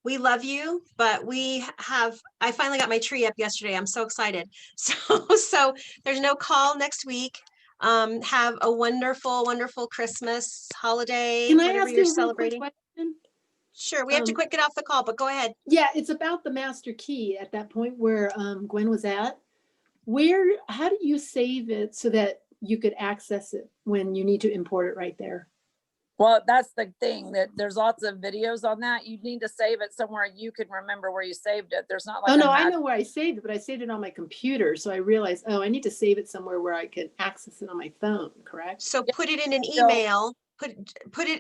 We love you, but I finally got my tree up yesterday. I'm so excited. So there's no call next week. Have a wonderful, wonderful Christmas holiday. Can I whatever ask you're you a real quick celebrating. question? Sure, we have to quick get off the call, but go ahead. Yeah, it's about the master key at that point where Gwen was at. How do you save it so that you could access it when you need to import it right there? Well, that's the thing, that there's lots of videos on that. You need to save it somewhere you can remember where you saved it. There's not like Oh, a no, I mag- know where I saved it, but I saved it on my computer. So I realized, oh, I need to save it somewhere where I can access it on my phone, correct? So put it in an So- email,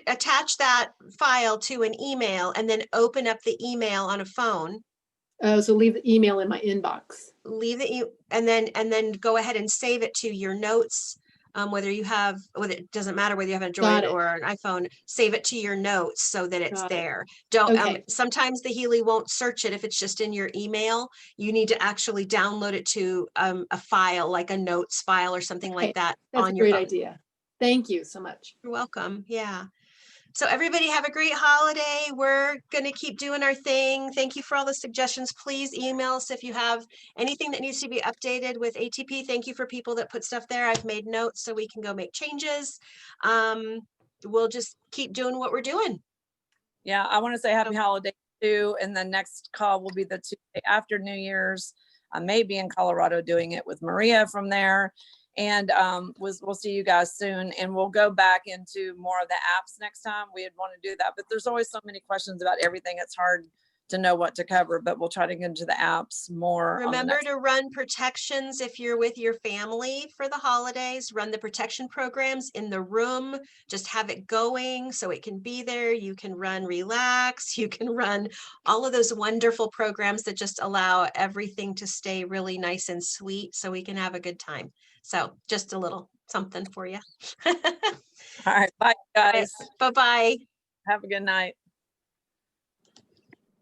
attach that file to an email and then open up the email on a phone. Oh, so leave the email in my inbox. Leave it, and then go ahead and save it to your notes. Whether it doesn't matter whether you have an Got Android it. or an iPhone, save it to your notes so that it's Got it. there. Don't, Okay. sometimes the Healy won't search it if it's just in your email. You need to actually download it to a file, like a notes file or something Okay, like that That's a on your great phone. idea. Thank you so much. You're welcome. Yeah. So everybody have a great holiday. We're going to keep doing our thing. Thank you for all the suggestions. Please email us if you have anything that needs to be updated with ATP. Thank you for people that put stuff there. I've made notes so we can go make changes. We'll just keep doing what we're doing. Yeah, I want to say happy holiday too. And the next call will be the Tuesday after New Year's. I may be in Colorado doing it with Maria from there. And we'll see you guys soon. And we'll go back into more of the apps next time. We'd want to do that. But there's always so many questions about everything. It's hard to know what to cover, but we'll try to get into the apps more. Remember to run protections if you're with your family for the holidays. Run the protection programs in the room. Just have it going so it can be there. You can run Relax. You can run all of those wonderful programs that just allow everything to stay really nice and sweet so we can have a good time. So just a little something for you. All right. Bye, guys. Bye-bye. Have a good night.